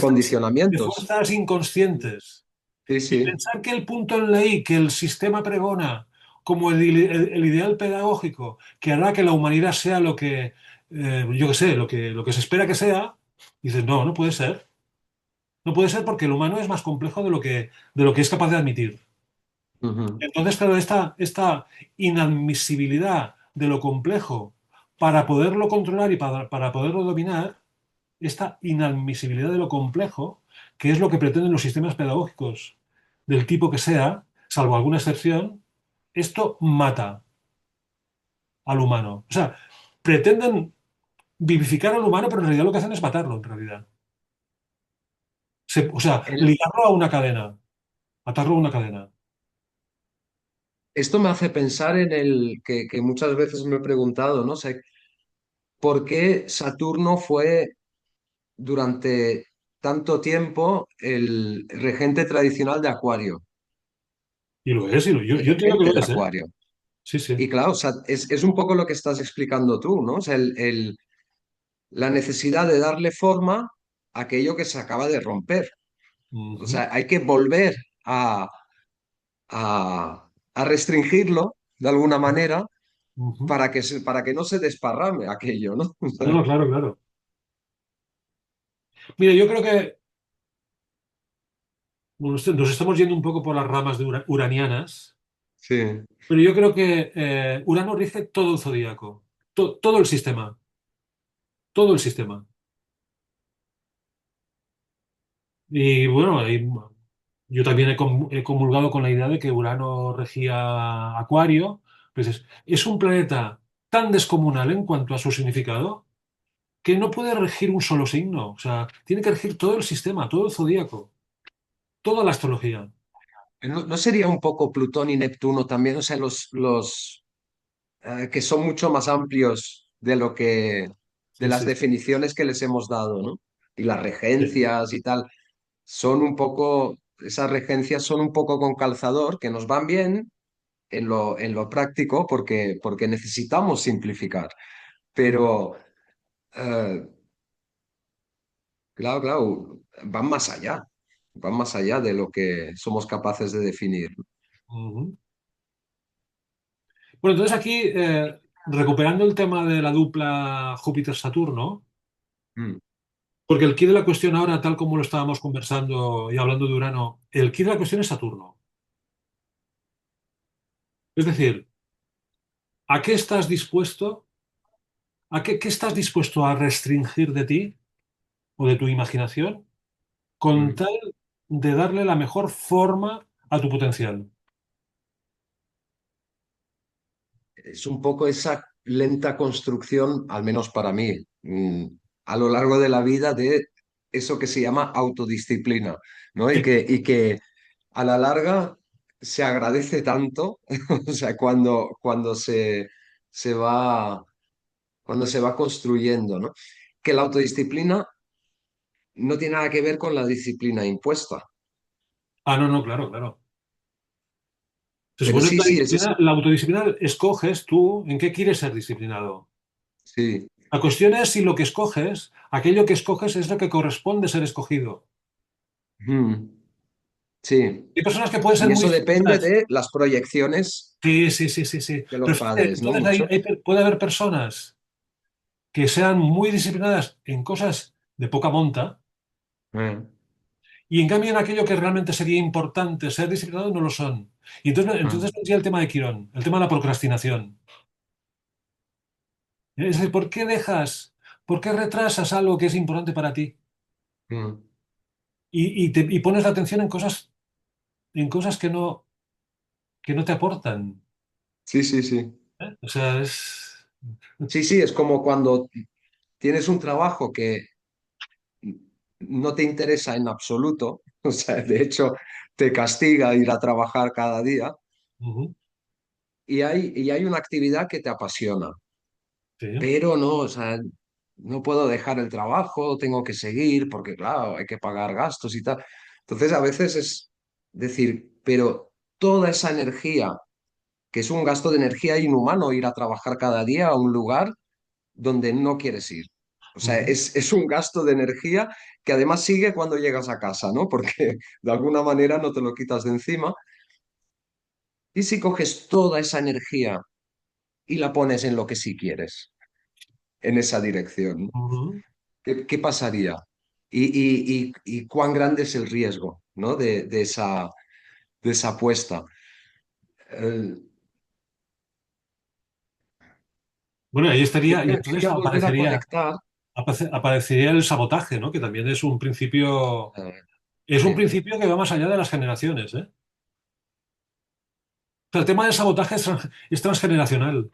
de condicionamientos. fuerzas inconscientes. Sí, Y sí. pensar que el punto en la I que el sistema pregona como el ideal pedagógico que hará que la humanidad sea lo que, yo qué sé, lo que se espera que sea, dices, no, no puede ser. No puede ser porque el humano es más complejo de lo que es capaz de admitir. Ujú, Entonces, claro, esta inadmisibilidad de lo complejo para poderlo controlar y para poderlo dominar, esta inadmisibilidad de lo complejo, que es lo que pretenden los sistemas pedagógicos del tipo que sea, salvo alguna excepción, esto mata al humano. O sea, pretenden vivificar al humano, pero en realidad lo que hacen es matarlo, en realidad. O sea, El- ligarlo a una cadena, atarlo a una cadena. Esto me hace pensar en el que muchas veces me he preguntado, ¿no? O sea, ¿por qué Saturno fue durante tanto tiempo el regente tradicional de Acuario? Y lo es, El yo entiendo que regente lo de es, ¿eh? Acuario. Sí, sí. Y claro, o sea, es un poco lo que estás explicando tú, ¿no? O sea, la necesidad de darle forma a aquello que se acaba de romper. O Ujú, sea, hay que volver a restringirlo de alguna manera ujú. para que no se desparrame aquello, ¿no? No, no, claro, claro. Mira, yo creo que bueno, nos estamos yendo un poco por las ramas de uranianas, Sí. pero yo creo que Urano rige todo el zodíaco, todo el sistema, todo el sistema. Y bueno, yo también he comulgado con la idea de que Urano regía Acuario. Pues es un planeta tan descomunal en cuanto a su significado que no puede regir un solo signo. O sea, tiene que regir todo el sistema, todo el zodíaco, toda la astrología. ¿No sería un poco Plutón y Neptuno también? O sea, que son mucho más amplios de de Sí, las sí, definiciones que les hemos dado, ¿no? Y las sí. regencias y tal, son un poco, esas regencias son un poco con calzador, que nos van bien en lo práctico porque necesitamos simplificar. Pero, eh, claro, claro, van más allá de lo que somos capaces de definir. Ujú. Bueno, entonces aquí, recuperando el tema de la dupla Júpiter-Saturno, Mm. porque el quid de la cuestión ahora, tal como lo estábamos conversando y hablando de Urano, el quid de la cuestión es Saturno. Es decir, ¿a qué estás dispuesto? ¿Qué estás dispuesto a restringir de ti o de tu imaginación con Mm. tal de darle la mejor forma a tu potencial? Es un poco esa lenta construcción, al menos para mí, a lo largo de la vida de eso que se llama autodisciplina, ¿no? Sí. Y que a la larga se agradece tanto, o sea, se va, cuando se va construyendo, ¿no? Que la autodisciplina no tiene nada que ver con la disciplina impuesta. Ah, no, no, claro, claro. Se Pero supone sí, que sí, es ese. la autodisciplina escoges tú en qué quieres ser disciplinado. Sí. La cuestión es si lo que escoges, aquello que escoges es lo que corresponde ser escogido. Mm, sí. Hay personas que pueden ser Y muy eso depende disciplinadas. de las proyecciones Sí, sí, sí, sí, sí. de los Pero fíjate, padres, ¿no? entonces Mucho. puede haber personas que sean muy disciplinadas en cosas de poca monta Eh, y en cambio en aquello que realmente sería importante ser disciplinado no lo son. Y entonces eh, vendría el tema de Quirón, el tema de la procrastinación. Es decir, por qué retrasas algo que es importante para ti? mm. Y pones la atención en cosas que no te aportan. Sí, sí, sí. ¿Eh? O sea, es... Sí, sí, es como cuando tienes un trabajo que no te interesa en absoluto, o sea, de hecho te castiga ir a trabajar cada día Ujú, y hay una actividad que te apasiona, sí. pero no, o sea, no puedo dejar el trabajo, tengo que seguir porque, claro, hay que pagar gastos y tal. Entonces, a veces es decir, pero toda esa energía, que es un gasto de energía inhumano ir a trabajar cada día a un lugar donde no quieres ir. O sea, Ujú, es un gasto de energía que además sigue cuando llegas a casa, ¿no? Porque de alguna manera no te lo quitas de encima. Y si coges toda esa energía y la pones en lo que sí quieres, en esa dirección, ¿no? ujú. ¿Qué pasaría? Y cuán grande es el riesgo, ¿no? De esa apuesta. Eh, Bueno, ahí yo estaría, y quería entonces volver a conectar. aparecería el sabotaje, ¿no? Que también eh, es un sí. principio que va más allá de las generaciones, ¿eh? O sea, el tema del sabotaje es transgeneracional.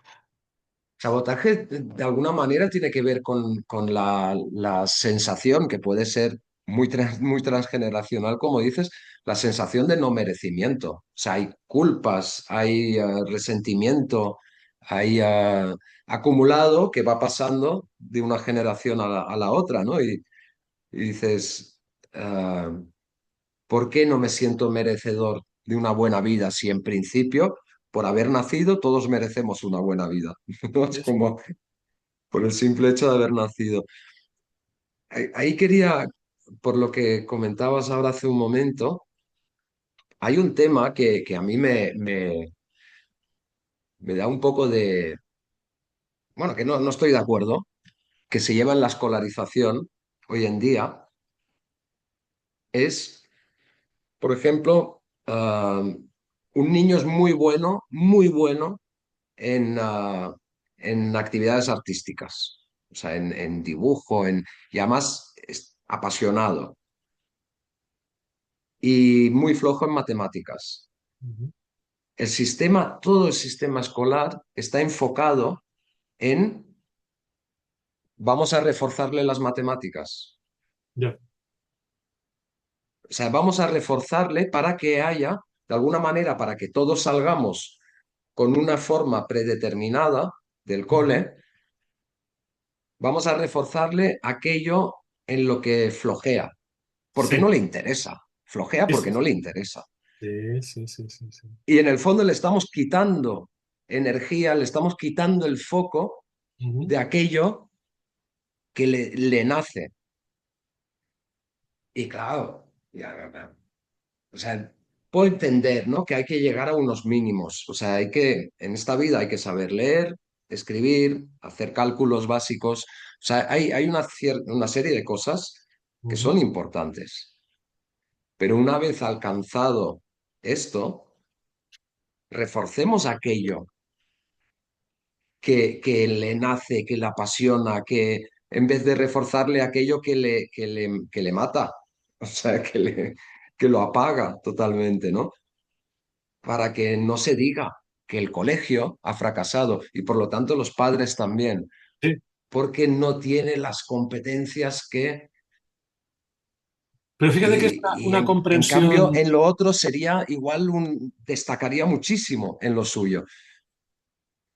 Sabotaje, de alguna manera, tiene que ver con la sensación que puede ser muy transgeneracional, como dices, la sensación de no merecimiento. O sea, hay culpas, hay resentimiento, hay acumulado que va pasando de una generación a la otra, ¿no? Y dices, ah, ¿por qué no me siento merecedor de una buena vida si en principio, por haber nacido, todos merecemos una buena vida? ¿No? Es Es- como por el simple hecho de haber nacido. Ahí quería, por lo que comentabas ahora hace un momento, hay un tema que a mí me da un poco de, bueno, que no estoy de acuerdo, que se lleva en la escolarización hoy en día, es, por ejemplo, un niño es muy bueno en actividades artísticas, o sea, en dibujo, y además es apasionado y muy flojo en matemáticas. Ujú. Todo el sistema escolar está enfocado en vamos a reforzarle las matemáticas. Ya. O sea, vamos a reforzarle para que haya, de alguna manera, para que todos salgamos con una forma predeterminada del Ujú. cole, vamos a reforzarle aquello en lo que flojea, porque no Sí. le interesa. Flojea Sí, porque sí, no le sí. interesa. Sí, sí, sí, sí, sí. Y en el fondo le estamos quitando energía, le estamos quitando el foco Ujú. de aquello que le nace. Y claro, o sea, puedo entender, ¿no? Que hay que llegar a unos mínimos. O sea, en esta vida hay que saber leer, escribir, hacer cálculos básicos. O sea, hay una serie de cosas que Ujú. son importantes. Pero una vez alcanzado esto, reforcemos aquello que le nace, que le apasiona, que en vez de reforzarle aquello que le mata, o sea, que lo apaga totalmente, ¿no? Para que no se diga que el colegio ha fracasado y por lo tanto los padres también, Sí. porque no tiene las competencias que... Pero fíjate que es Y una en cambio, comprensión. en lo otro sería igual destacaría muchísimo en lo suyo.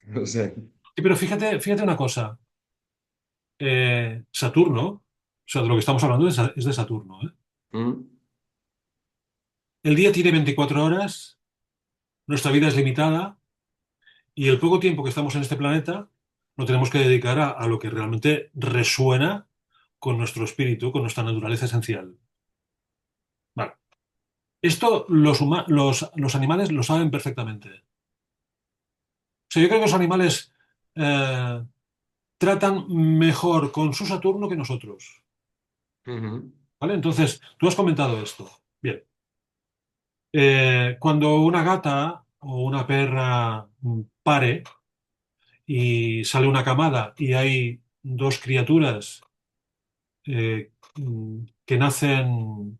No sé. Sí, pero fíjate una cosa. Saturno, o sea, de lo que estamos hablando es de Saturno, ¿eh? ¿Mm? El día tiene 24 horas, nuestra vida es limitada y el poco tiempo que estamos en este planeta lo tenemos que dedicar a lo que realmente resuena con nuestro espíritu, con nuestra naturaleza esencial. Vale. Esto los animales lo saben perfectamente. O sea, yo creo que los animales eh, tratan mejor con su Saturno que nosotros. Ujú. ¿Vale? Entonces, tú has comentado esto. Bien. Cuando una gata o una perra pare y sale una camada y hay dos criaturas que nacen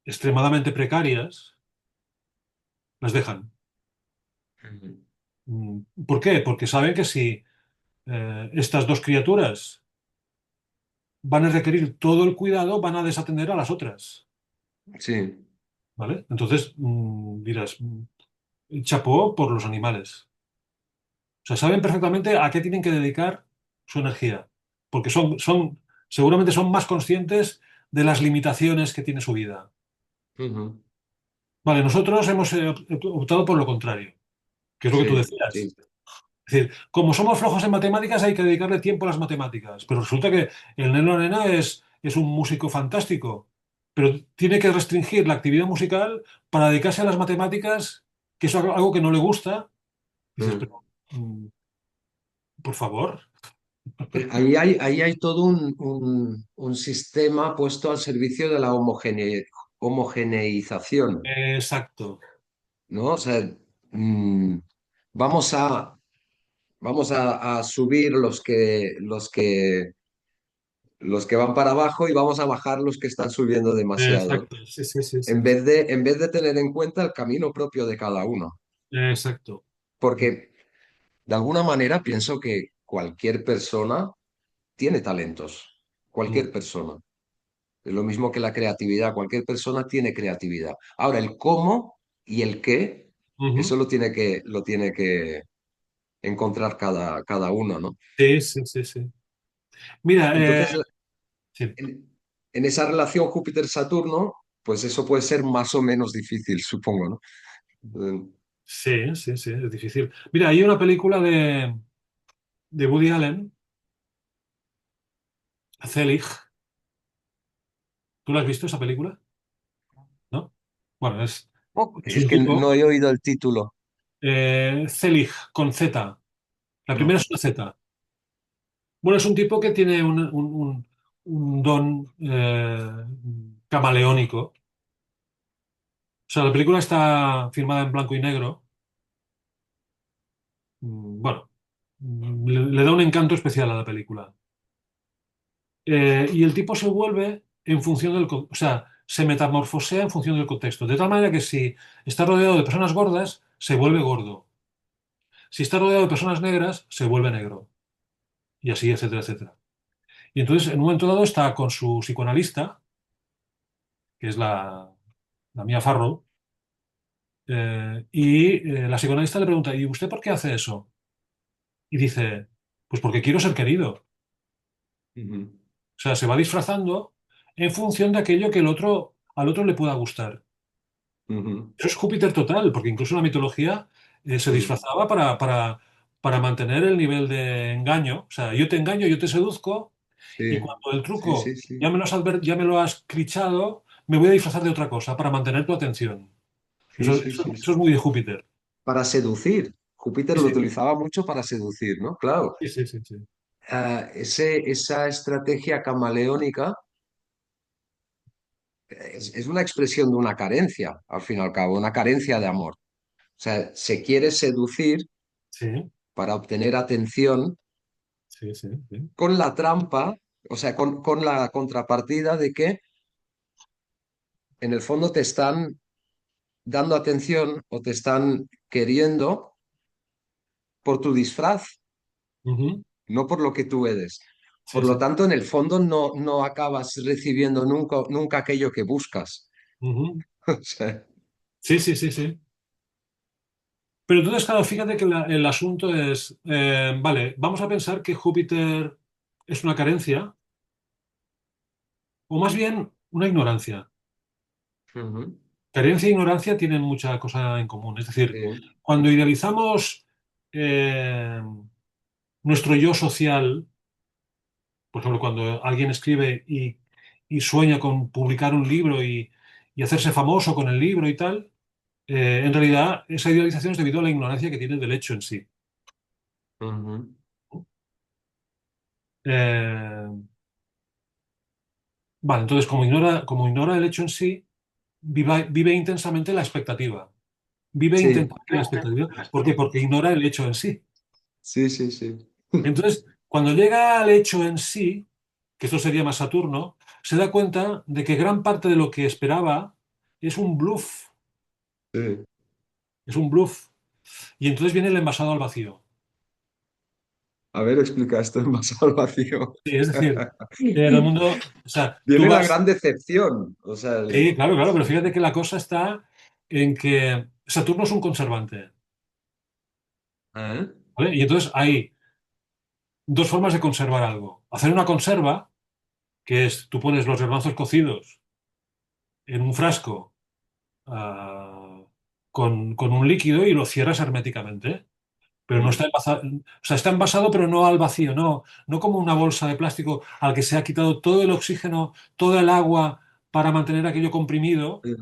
extremadamente precarias, las dejan. Ujú. ¿Por qué? Porque saben que si estas dos criaturas van a requerir todo el cuidado, van a desatender a las otras. Sí. ¿Vale? Entonces dirás, chapó por los animales. O sea, saben perfectamente a qué tienen que dedicar su energía, porque seguramente son más conscientes de las limitaciones que tiene su vida. Ujú. Vale, nosotros hemos optado por lo contrario, que es lo que tú Sí, sí. decías. Es decir, como somos flojos en matemáticas, hay que dedicarle tiempo a las matemáticas, pero resulta que el neno o nena es un músico fantástico, pero tiene que restringir la actividad musical para dedicarse a las matemáticas, que es algo que no le gusta. Dices, Mm. pero, por favor. Ahí hay todo un sistema puesto al servicio de la homogeneización, Exacto. ¿no? O sea, mm, vamos a subir los que van para abajo y vamos a bajar los que están subiendo demasiado, Exacto, sí, sí, sí, sí. en vez de tener en cuenta el camino propio de cada uno. Exacto. Porque de alguna manera pienso que cualquier persona tiene talentos, Mm. cualquier persona. Es lo mismo que la creatividad, cualquier persona tiene creatividad. Ahora, el cómo y el qué, Ujú. eso lo tiene que encontrar cada uno, ¿no? Sí, sí, sí, sí. Mira, Entonces, sí, en esa relación Júpiter-Saturno, pues eso puede ser más o menos difícil, supongo, ¿no? sí, sí, sí, es difícil. Mira, hay una película de Woody Allen, Zelig. ¿Tú la has visto esa película? ¿No? Bueno, es Es un que no tipo, he oído el título. Zelig, con Z. La primera No. es una Z. Bueno, es un tipo que tiene un don camaleónico. O sea, la película está filmada en blanco y negro. Bueno, le da un encanto especial a la película. Y el tipo se vuelve en función o sea, se metamorfosea en función del contexto. De tal manera que si está rodeado de personas gordas, se vuelve gordo. Si está rodeado de personas negras, se vuelve negro. Y así, etcétera, etcétera. Y entonces, en un momento dado, está con su psicoanalista, que es la Mia Farrow, la psicoanalista le pregunta, ¿y usted por qué hace eso? Y dice, pues porque quiero ser querido. Ujú, O sea, se va disfrazando en función de aquello que al otro le pueda gustar. ujú, Eso es Júpiter total, porque incluso en la mitología se mm. disfrazaba para mantener el nivel de engaño. O sea, yo te engaño, yo te seduzco, y Sí, cuando el sí, sí, truco sí. ya me lo has clichado, me voy a disfrazar de otra cosa para mantener tu atención. Sí, sí, sí, Eso es sí. muy de Júpiter. Para seducir. Júpiter Sí, lo sí, utilizaba mucho para seducir, ¿no? Claro. sí, sí, sí, sí. Esa estrategia camaleónica es una expresión de una carencia, al fin y al cabo, una carencia de amor. O sea, se quiere seducir Sí, para obtener atención sí, sí, sí. con la trampa, o sea, con la contrapartida de que en el fondo te están dando atención o te están queriendo por tu disfraz, Ujú, no por lo que tú eres. sí, Por lo sí. tanto, en el fondo no acabas recibiendo nunca aquello que buscas. Ujú. O sea, Sí, sí, sí, sí. Pero entonces, claro, fíjate que el asunto es, vale, vamos a pensar que Júpiter es una carencia, o más bien una ignorancia. ujú, Carencia e ignorancia tienen mucha cosa en común. Es decir, sí, cuando idealizamos eh, nuestro yo social, por ejemplo, cuando alguien escribe y sueña con publicar un libro y hacerse famoso con el libro y tal, en realidad esa idealización es debido a la ignorancia que tiene del hecho en sí. ujú, Eh, vale, entonces, como ignora el hecho en sí, vive intensamente la expectativa. Vive sí, intensamente la expectativa. ¿Por qué? Porque ignora el hecho en sí. sí, sí, sí. Entonces, cuando llega al hecho en sí, que esto sería más Saturno, se da cuenta de que gran parte de lo que esperaba es un bluff, Sí. es un bluff. Y entonces viene el envasado al vacío. A ver, explica esto en más al vacío. Sí, es decir, en el mundo, o sea, tú Viene la vas, gran decepción. O sea, sí, claro, claro, pero fíjate que la cosa está en que Saturno es un conservante, ¿eh? ¿vale? Y entonces hay dos formas de conservar algo. Hacer una conserva, que es tú pones los garbanzos cocidos en un frasco con un líquido y lo cierras herméticamente. Pero no está Mm, envasado, o sea, está envasado, pero no al vacío, no como una bolsa de plástico al que se ha quitado todo el oxígeno, toda el agua para mantener aquello comprimido sí,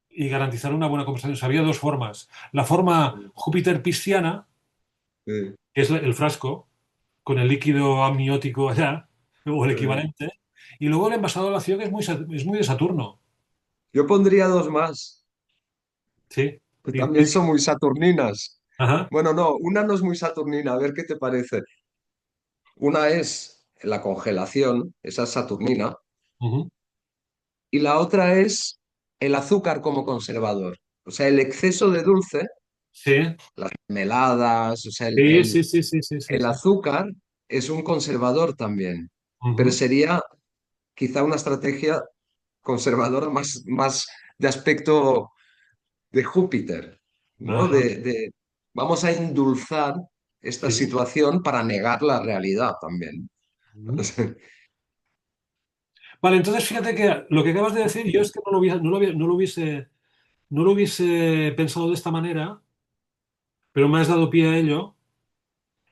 y garantizar una buena conversación. O sea, había dos formas. La forma sí, Júpiter-pisciana, sí, que es el frasco, con el líquido amniótico allá, o el sí. equivalente, y luego el envasado al vacío, que es muy de Saturno. Yo pondría dos más, Sí. que Y- también son muy saturninas. ajá. Bueno, no, una no es muy saturnina, a ver qué te parece. Una es la congelación, esa es saturnina, Ujú. y la otra es el azúcar como conservador. O sea, el exceso de dulce, Sí. las meladas, o sea, Sí, sí, sí, sí, sí, sí, el sí. azúcar es un conservador también, pero Ujú. sería quizá una estrategia conservadora más de aspecto de Júpiter, ¿no? Ajá. Vamos a endulzar esta Sí. situación para negar la realidad también. Ujú. Vale, entonces fíjate que lo que acabas de decir, yo es que no lo hubiese pensado de esta manera, pero me has dado pie a ello.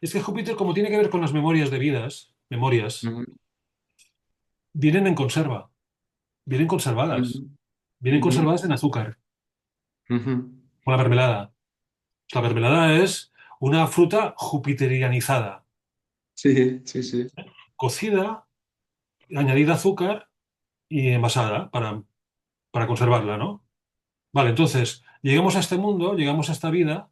Es que Júpiter, como tiene que ver con las memorias de vidas, memorias, Ujú, vienen en conserva, vienen ujú, conservadas, vienen ujú, conservadas en azúcar, ujú. con la mermelada. La mermelada es una fruta jupiterianizada, Sí, sí, sí. cocida, añadida azúcar y envasada para conservarla, ¿no? Vale, entonces, llegamos a este mundo, llegamos a esta vida.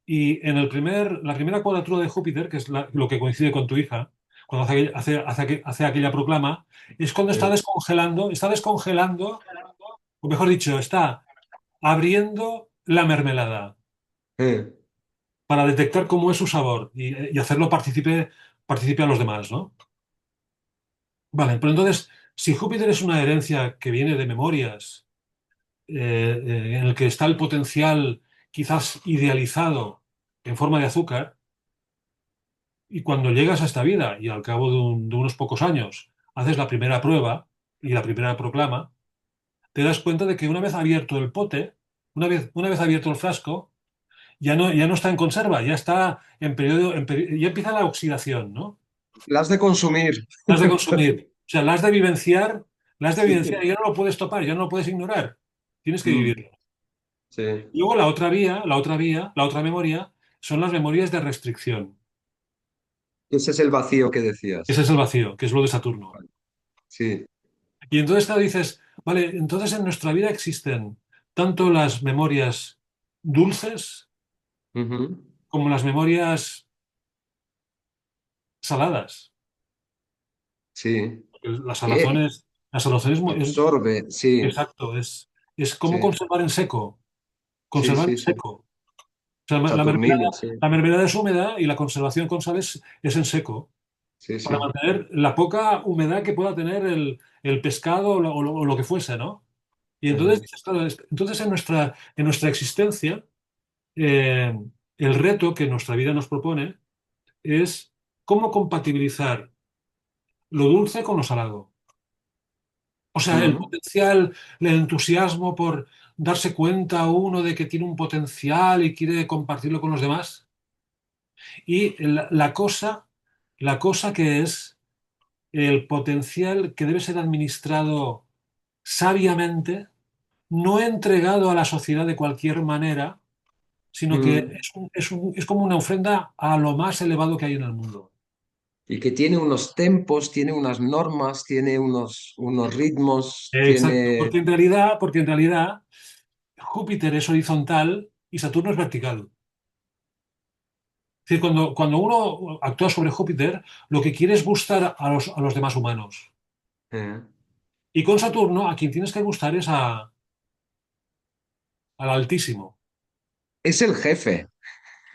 Y en la primera cuadratura de Júpiter, que es lo que coincide con tu hija, cuando hace aquella proclama, es cuando está descongelando, o mejor dicho, está abriendo la mermelada Eh, para detectar cómo es su sabor y hacerlo participe a los demás, ¿no? Vale, pero entonces, si Júpiter es una herencia que viene de memorias, en el que está el potencial quizás idealizado en forma de azúcar, y cuando llegas a esta vida y al cabo de unos pocos años haces la primera prueba y la primera proclama, te das cuenta de que una vez abierto el pote, una vez abierto el frasco, ya no está en conserva, ya está ya empieza la oxidación, ¿no? las de consumir. La has de consumir, o sea, la has de Sí. vivenciar, ya no lo puedes topar, ya no lo puedes ignorar, tienes que Mm. vivirlo. sí. Luego la otra memoria, son las memorias de restricción. Ese es el vacío que Ese decías. es el vacío, que es lo de Saturno. Sí. Y entonces, claro, dices, vale, entonces en nuestra vida existen tanto las memorias dulces Ujú. como las memorias saladas. Sí. Que Las salazones absorbe, sí, exacto, es como sí, conservar en seco, sí, conservar en sí, sí. seco. O sea, Saturnino, sí, la mermelada es húmeda y la conservación con sales es en seco, sí, para sí. mantener la poca humedad que pueda tener el pescado o lo que fuese, ¿no? Y entonces Ujú, dices, claro, entonces en nuestra existencia, eh, el reto que nuestra vida nos propone es cómo compatibilizar lo dulce con lo salado. O sea, el ujú, potencial, el entusiasmo por darse cuenta uno de que tiene un potencial y quiere compartirlo con los demás. Y la cosa que es el potencial que debe ser administrado sabiamente, no entregado a la sociedad de cualquier manera, sino que ujú. es como una ofrenda a lo más elevado que hay en el mundo. Y que tiene unos tempos, tiene unas normas, tiene unos ritmos, Exacto, tiene... porque en realidad Júpiter es horizontal y Saturno es vertical. Es decir, cuando uno actúa sobre Júpiter, lo que quiere es gustar a los demás humanos. eh, Y con Saturno, a quien tienes que gustar es al Altísimo. es el jefe,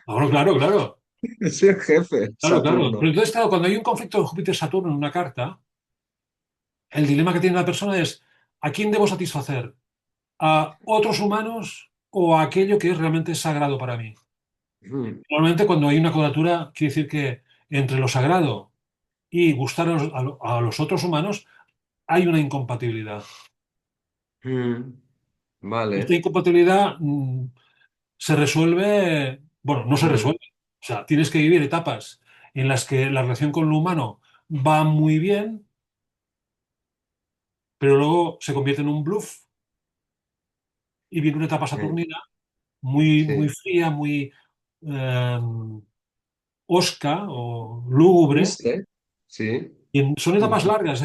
Ahora, claro, claro, es el jefe, claro, claro. Saturno. Pero entonces, claro, cuando hay un conflicto de Júpiter-Saturno en una carta, el dilema que tiene la persona es: ¿a quién debo satisfacer? ¿A otros humanos o a aquello que es realmente sagrado para mí? Mm, Normalmente, cuando hay una cuadratura, quiere decir que entre lo sagrado y gustar a los otros humanos hay una incompatibilidad. mm, Esta vale. incompatibilidad se resuelve, bueno, no se Mm, resuelve. O sea, tienes que vivir etapas en las que la relación con lo humano va muy bien, pero luego se convierte en un bluff y viene una etapa eh, saturnina muy, muy sí. fría, muy eh, hosca o lúgubre. ¿Viste? Sí. Y son etapas Ujú, largas.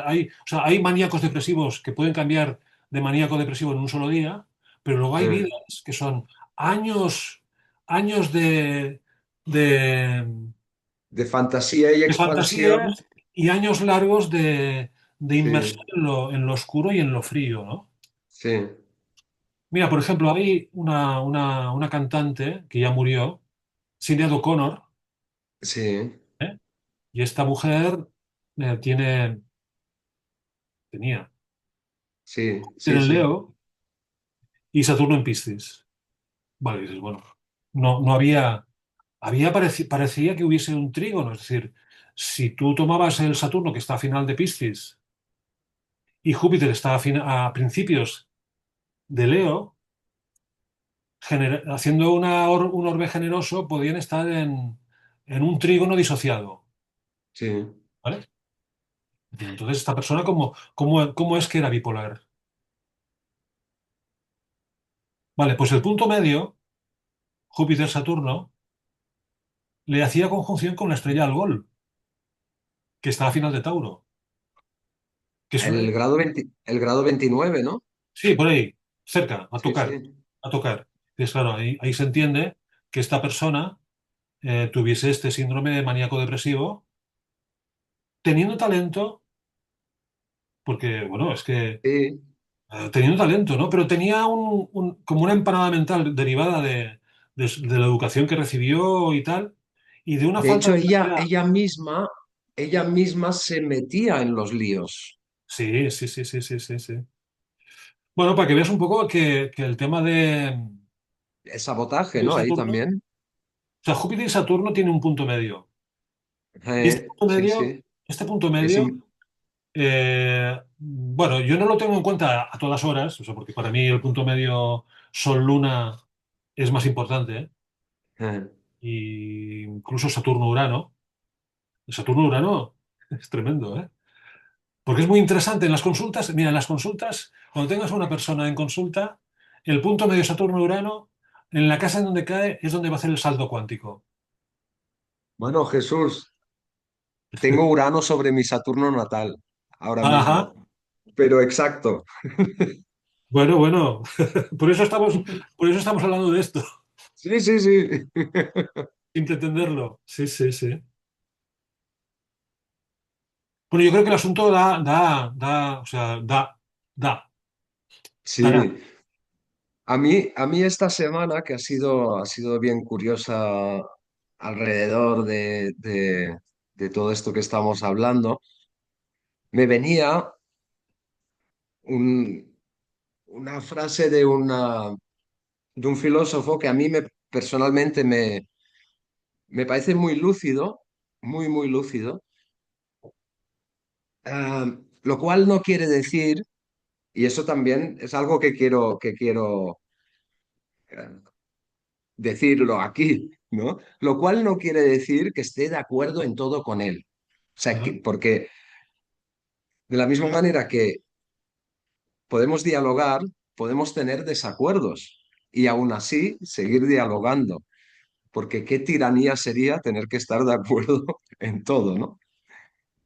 Hay, o sea, hay maníacos depresivos que pueden cambiar de maníaco depresivo en un solo día, pero luego hay eh, vidas que son años, años de, de fantasía y de expansión. fantasía y años largos de inmersión Sí, en lo oscuro y en lo frío, ¿no? sí, Mira, por ejemplo, hay una cantante que ya murió, Sinéad O'Connor, sí, ¿eh? Y esta mujer tenía sí, Júpiter sí, en sí. Leo y Saturno en Piscis. Vale, dices, bueno, no parecía que hubiese un trígono, es decir, si tú tomabas el Saturno que está a final de Piscis y Júpiter está a principios de Leo, haciendo un orbe generoso, podían estar en un trígono disociado, Sí. ¿vale? Entonces, esta persona, ¿cómo es que era bipolar? Vale, pues el punto medio, Júpiter-Saturno, le hacía conjunción con la estrella Algol, que está a final de Tauro. Que es, El grado 29, ¿no? sí, por ahí, cerca, Sí, sí. a tocar. Entonces, claro, ahí se entiende que esta persona tuviese este síndrome maníaco depresivo, teniendo talento, porque, bueno, es que Sí. teniendo talento, ¿no? Pero tenía como una empanada mental derivada de la educación que recibió y tal, y de una De falta hecho, de claridad. ella misma se metía en los líos. Sí, sí, sí, sí, sí, sí, sí. Bueno, para que veas un poco que el tema El sabotaje, de ¿no? Ahí Saturno, o también. sea, Júpiter y Saturno tienen un punto medio. Y Sí, sí. este punto Es medio, bueno, yo no lo tengo en cuenta a todas horas, o sea, porque para mí el punto medio Sol-Luna es más importante, ¿eh? eh, Y incluso Saturno-Urano. Saturno-Urano es tremendo, ¿eh? Porque es muy interesante en las consultas. Mira, en las consultas, cuando tengas a una persona en consulta, el punto medio Saturno-Urano, en la casa en donde cae es donde va a hacer el saldo cuántico. Bueno, Jesús, tengo Urano sobre mi Saturno natal ahora Ajá. mismo, pero exacto. Bueno, bueno, por eso estamos, por eso estamos hablando de esto, Sí, sí, sí. sin pretenderlo. Sí, sí, sí. Bueno, yo creo que el asunto o sea, dará. Sí, a mí esta semana, que ha sido bien curiosa alrededor de todo esto que estamos hablando, me venía una frase de un filósofo que a mí personalmente me parece muy lúcido, muy, muy lúcido, lo cual no quiere decir, y eso también es algo que quiero decirlo aquí, ¿no? Lo cual no quiere decir que esté de acuerdo en todo con él. O sea, Ajá, porque de la misma manera que podemos dialogar, podemos tener desacuerdos y aún así seguir dialogando, porque qué tiranía sería tener que estar de acuerdo en todo, ¿no?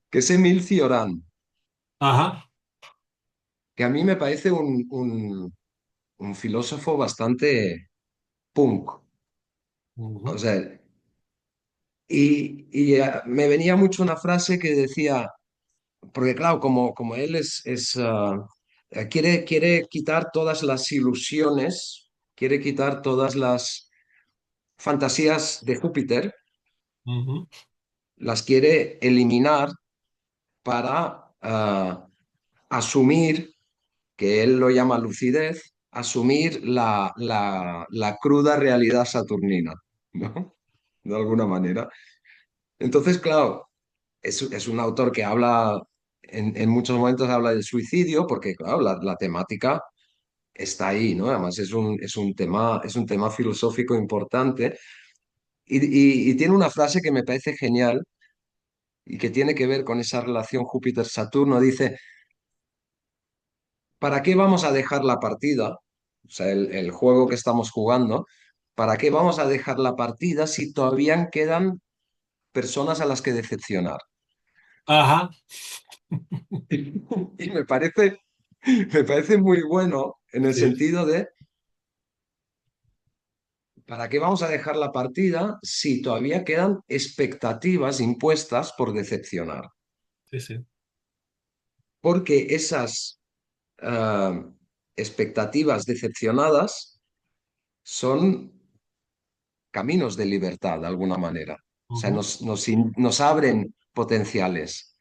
Que es Emil Cioran, ajá. que a mí me parece un filósofo bastante punk. O Ujú, sea, me venía mucho una frase que decía, porque claro, como él quiere quitar todas las ilusiones, quiere quitar todas las fantasías de Júpiter, ujú. las quiere eliminar para asumir, que él lo llama lucidez, asumir la cruda realidad saturnina, ¿no? De alguna manera. Entonces, claro, es un autor que habla, en muchos momentos habla del suicidio, porque, claro, la temática está ahí, ¿no? Además, es un tema filosófico importante. Y tiene una frase que me parece genial y que tiene que ver con esa relación Júpiter-Saturno. Dice, ¿para qué vamos a dejar la partida? O sea, el juego que estamos jugando, ¿para qué vamos a dejar la partida si todavía quedan personas a las que decepcionar? Ajá. Y me parece muy bueno en el Sí, sentido de, ¿para qué vamos a dejar la partida si todavía quedan expectativas impuestas por decepcionar? sí, sí. Porque esas expectativas decepcionadas son caminos de libertad de alguna manera. O sea, Ujú. nos abren potenciales.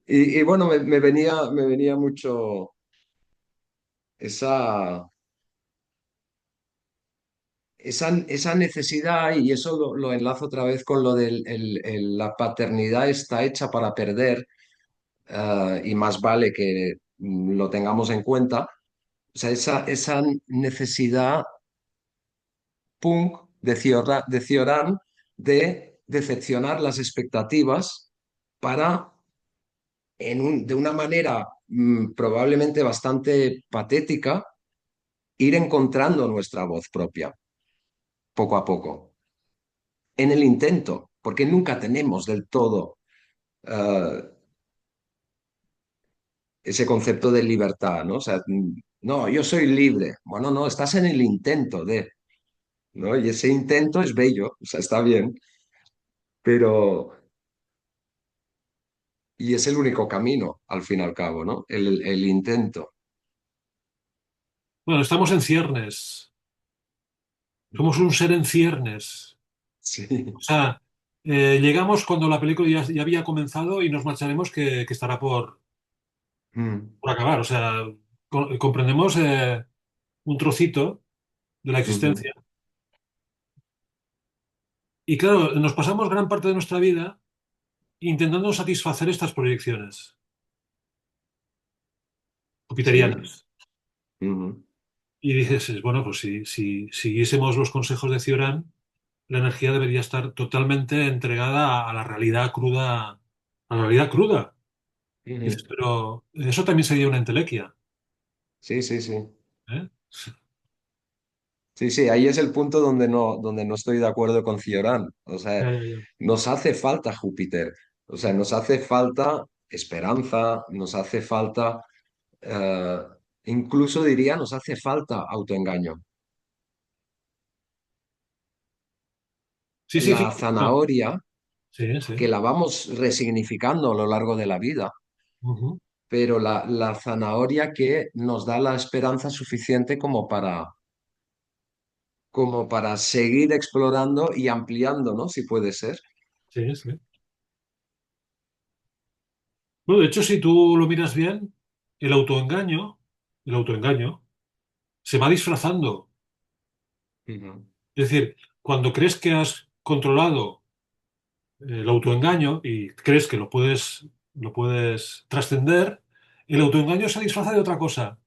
Y bueno, me venía mucho esa, esa necesidad, y eso lo enlazo otra vez con lo de la paternidad está hecha para perder, y más vale que lo tengamos en cuenta. O sea, esa necesidad punk de Cioran de decepcionar las expectativas para, de una manera probablemente bastante patética, ir encontrando nuestra voz propia, poco a poco, en el intento, porque nunca tenemos del todo eh, ese concepto de libertad, ¿no? O sea, no, yo soy libre. Bueno, no, estás en el intento de, ¿no? Y ese intento es bello, o sea, está bien, pero... Y es el único camino, al fin y al cabo, ¿no? El intento. Bueno, estamos en ciernes. Somos un ser en ciernes. Sí. O sea, llegamos cuando la película ya había comenzado y nos marcharemos que estará Mm, por acabar. O sea, comprendemos un trocito de la ujú. existencia. Y claro, nos pasamos gran parte de nuestra vida intentando satisfacer estas proyecciones Sí. jupiterianas. Ujú. Y dices, bueno, pues si siguiésemos los consejos de Cioran, la energía debería estar totalmente entregada a la realidad cruda, a la realidad cruda. Y dices, Ujú. pero eso también sería una entelequia. Sí, sí, sí. ¿eh? Sí, sí, ahí es el punto donde no estoy de acuerdo con Cioran. O sea, Ya, ya, ya. nos hace falta Júpiter. O sea, nos hace falta esperanza, nos hace falta, eh, incluso diría, nos hace falta autoengaño. Sí, sí, La fíjate. zanahoria, Sí, sí. que la vamos resignificando a lo largo de la vida, Ujú. pero la zanahoria que nos da la esperanza suficiente como para seguir explorando y ampliando, ¿no? Si puede ser. Sí, sí. Bueno, de hecho, si tú lo miras bien, el autoengaño, el autoengaño se va disfrazando. Ujú. Es decir, cuando crees que has controlado el autoengaño y crees que lo puedes trascender, el autoengaño se disfraza de otra cosa.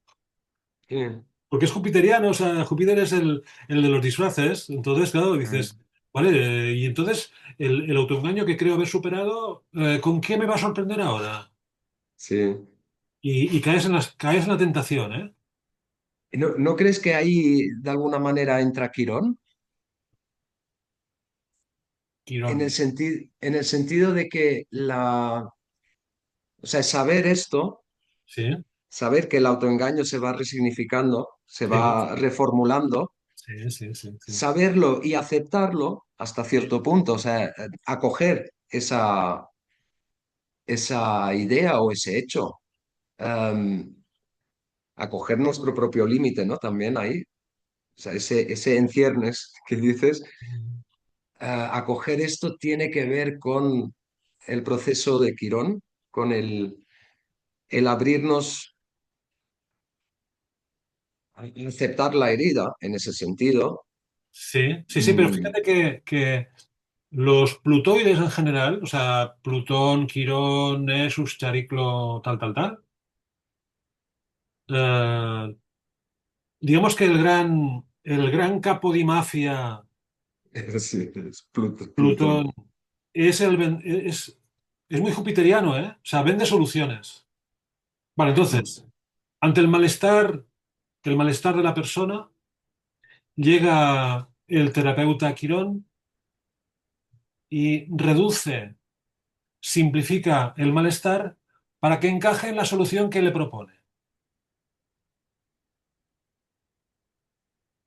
Sí. Porque es jupiteriano, o sea, Júpiter es el de los disfraces. Entonces, claro, dices, Mm. vale, y entonces el autoengaño que creo haber superado, ¿con qué me va a sorprender ahora? Sí. Y caes en la tentación, ¿eh? ¿No crees que ahí de alguna manera entra Quirón? Quirón. En el sentido de que o sea, saber esto, Sí, saber que el autoengaño se va resignificando, se sí, va reformulando, sí, sí, sí, sí. saberlo y aceptarlo hasta cierto punto, o sea, acoger esa idea o ese hecho, em, acoger nuestro propio límite, ¿no? También ahí, o sea, ese en ciernes que dices, acoger esto tiene que ver con el proceso de Quirón, con el abrirnos, aceptar la herida en ese sentido. Sí, sí, sí, pero Mm, fíjate que los plutoides en general, o sea, Plutón, Quirón, Nessus, Chariclo, tal, tal, tal, eh, digamos que el gran capo di mafia, sí, es Plutón. Plutón, es muy jupiteriano, ¿eh? O sea, vende soluciones. Vale, Mm. entonces, ante el malestar de la persona, llega el terapeuta Quirón y simplifica el malestar para que encaje en la solución que le propone.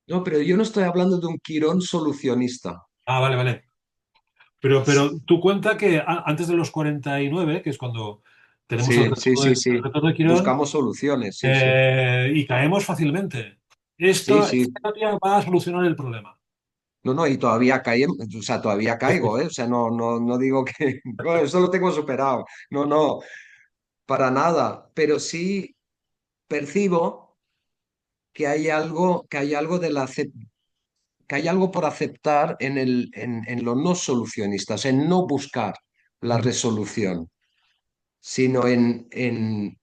No, pero yo no estoy hablando de un Quirón solucionista. Ah, vale, vale. Pero tú cuenta que antes de los 49, que es cuando tenemos el Sí, sí, retorno sí, de, el sí. retorno de Quirón, Buscamos soluciones, sí, sí. y caemos fácilmente. Sí, Esta sí. terapia va a solucionar el problema. No, no, y todavía o sea, todavía caigo, ¿eh? O sea, no digo que "Oh, eso lo tengo superado". No, no, para nada. Pero sí percibo que hay algo que hay algo por aceptar en lo no solucionista, o sea, en no buscar la Ujú, resolución, sino en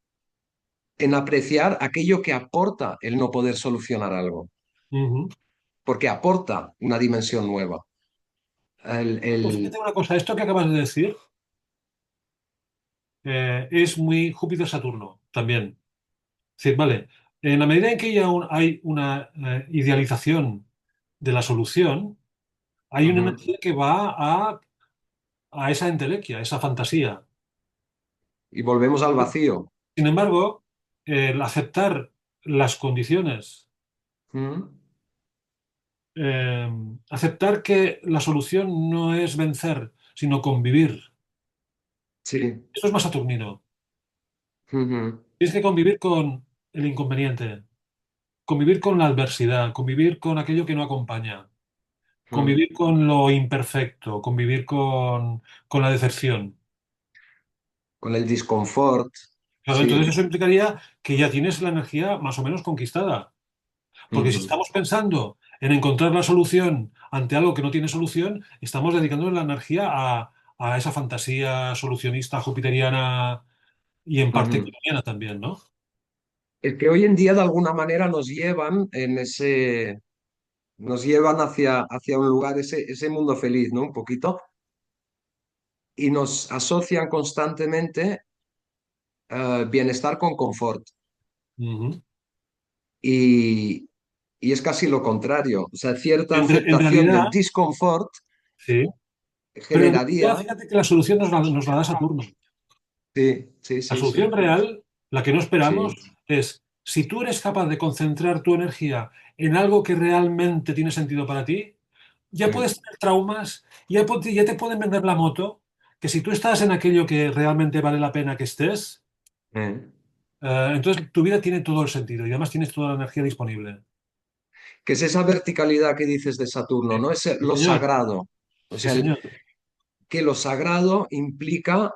apreciar aquello que aporta el no poder solucionar algo, ujú. porque aporta una dimensión nueva. Pues fíjate una cosa, esto que acabas de decir es muy Júpiter-Saturno también. Es decir, vale, en la medida en que ya hay una idealización de la solución, hay una Ujú. energía que va a esa entelequia, a esa fantasía. Y volvemos al vacío. Sin embargo, el aceptar las condiciones, Ujú. eh, aceptar que la solución no es vencer, sino convivir, Sí. eso es más saturnino. Ujú. Tienes que convivir con el inconveniente, convivir con la adversidad, convivir con aquello que no acompaña, Ujú. convivir con lo imperfecto, convivir con la decepción. Con el disconfort. Claro, entonces Sí. eso implicaría que ya tienes la energía más o menos conquistada. Porque si Ujú. estamos pensando en encontrar la solución ante algo que no tiene solución, estamos dedicando la energía a esa fantasía solucionista jupiteriana y en parte Ujú. quironiana también, ¿no? El que hoy en día de alguna manera nos llevan nos llevan hacia un lugar, ese mundo feliz, ¿no? Un poquito, y nos asocian constantemente bienestar con confort. Ujú. y, y es casi lo contrario. O sea, cierta En aceptación realidad, del discomfort sí. Pero en realidad, generaría... fíjate que la solución nos la da Saturno. Sí, sí, La sí, solución sí, real, la que no esperamos, sí, es si tú eres capaz de concentrar tu energía en algo que realmente tiene sentido para ti, ya eh, puedes tener traumas, ya te pueden vender la moto, que si tú estás en aquello que realmente vale la pena que estés, eh. entonces tu vida tiene todo el sentido y además tienes toda la energía disponible. Que es esa verticalidad que dices de Saturno, ¿no? Es Sí, lo señor. sagrado. O Sí, sea, señor. que lo sagrado implica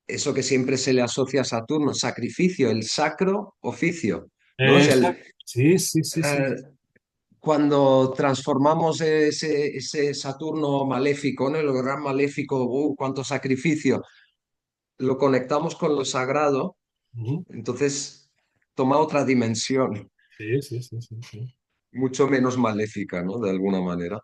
eso que siempre se le asocia a Saturno, sacrificio, el sacro oficio, ¿no? O sea, Exacto. Sí, sí, sí, sí. eh, cuando transformamos ese Saturno maléfico, ¿no? El gran maléfico, cuánto sacrificio, lo conectamos con lo sagrado, Ujú. entonces toma otra dimensión, Sí, sí, sí, sí, sí. mucho menos maléfica, ¿no? De alguna manera.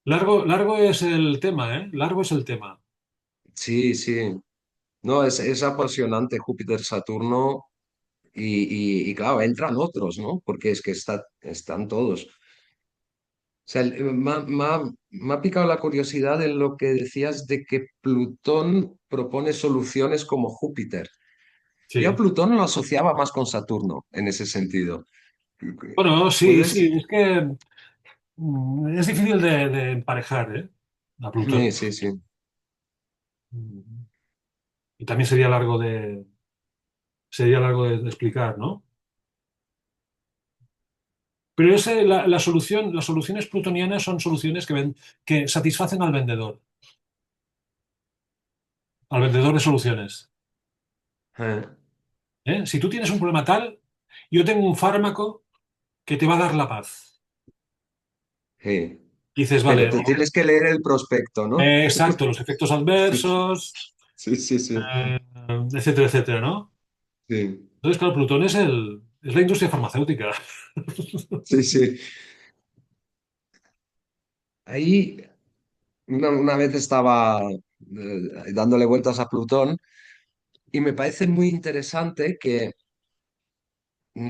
Largo, largo es el tema, ¿eh? Largo es el tema. Sí, sí. No, es apasionante Júpiter-Saturno y claro, entran otros, ¿no? Porque es que están todos. O sea, me ha picado la curiosidad en lo que decías de que Plutón propone soluciones como Júpiter. Yo a Sí. Plutón lo asociaba más con Saturno en ese sentido. Bueno, sí, sí, ¿Puedes? es que es difícil de emparejar, ¿eh? A Plutón. Sí, sí, sí. Mm. Y también sería largo de explicar, ¿no? Pero las soluciones plutonianas son soluciones que satisfacen al vendedor de soluciones. Eh, ¿Eh? Si tú tienes un problema tal, yo tengo un fármaco que te va a dar la paz. sí. Y dices, Pero vale, te tienes que leer el prospecto, ¿no? exacto, los efectos Sí, adversos, sí, sí, sí. eh, etcétera, etcétera, ¿no? Sí, Entonces, claro, Plutón es la industria farmacéutica. sí, sí. Ahí una vez estaba dándole vueltas a Plutón y me parece muy interesante que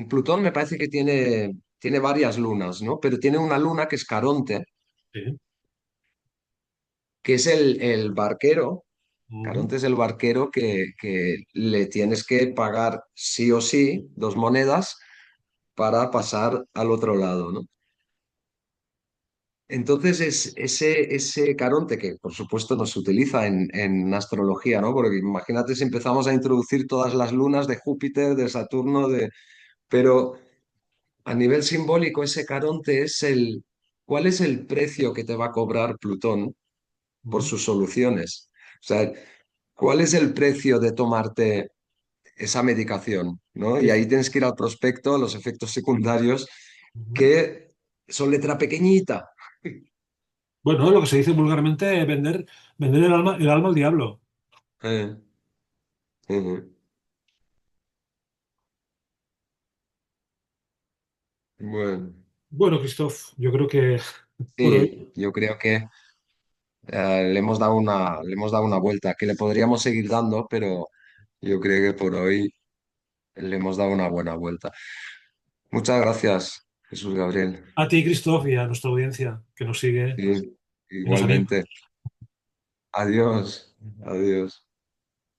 Plutón me parece que tiene varias lunas, ¿no? Pero tiene una luna que es Caronte, Sí. que es el barquero. Ujú, Caronte es el barquero que le tienes que pagar sí o sí 2 monedas para pasar al otro lado, ¿no? Entonces es ese Caronte que por supuesto no se utiliza en astrología, ¿no? Porque imagínate si empezamos a introducir todas las lunas de Júpiter, de Saturno, pero a nivel simbólico ese Caronte es ¿cuál es el precio que te va a cobrar Plutón por ujú. sus soluciones? O sea, ¿cuál es el precio de tomarte esa medicación? ¿No? Sí, Y sí. ahí tienes que ir al prospecto, a los efectos secundarios, Ujú. que son letra pequeñita. Bueno, lo que se dice vulgarmente, vender el alma al diablo. Eh, ujú. Bueno, Bueno, Christoph, yo creo que por hoy sí, yo creo que le hemos dado una vuelta, que le podríamos seguir dando, pero yo creo que por hoy le hemos dado una buena vuelta. Muchas gracias, Jesús Gabriel. a ti, Christoph, y a nuestra audiencia que nos sigue Sí, y nos anima. igualmente. Adiós, adiós.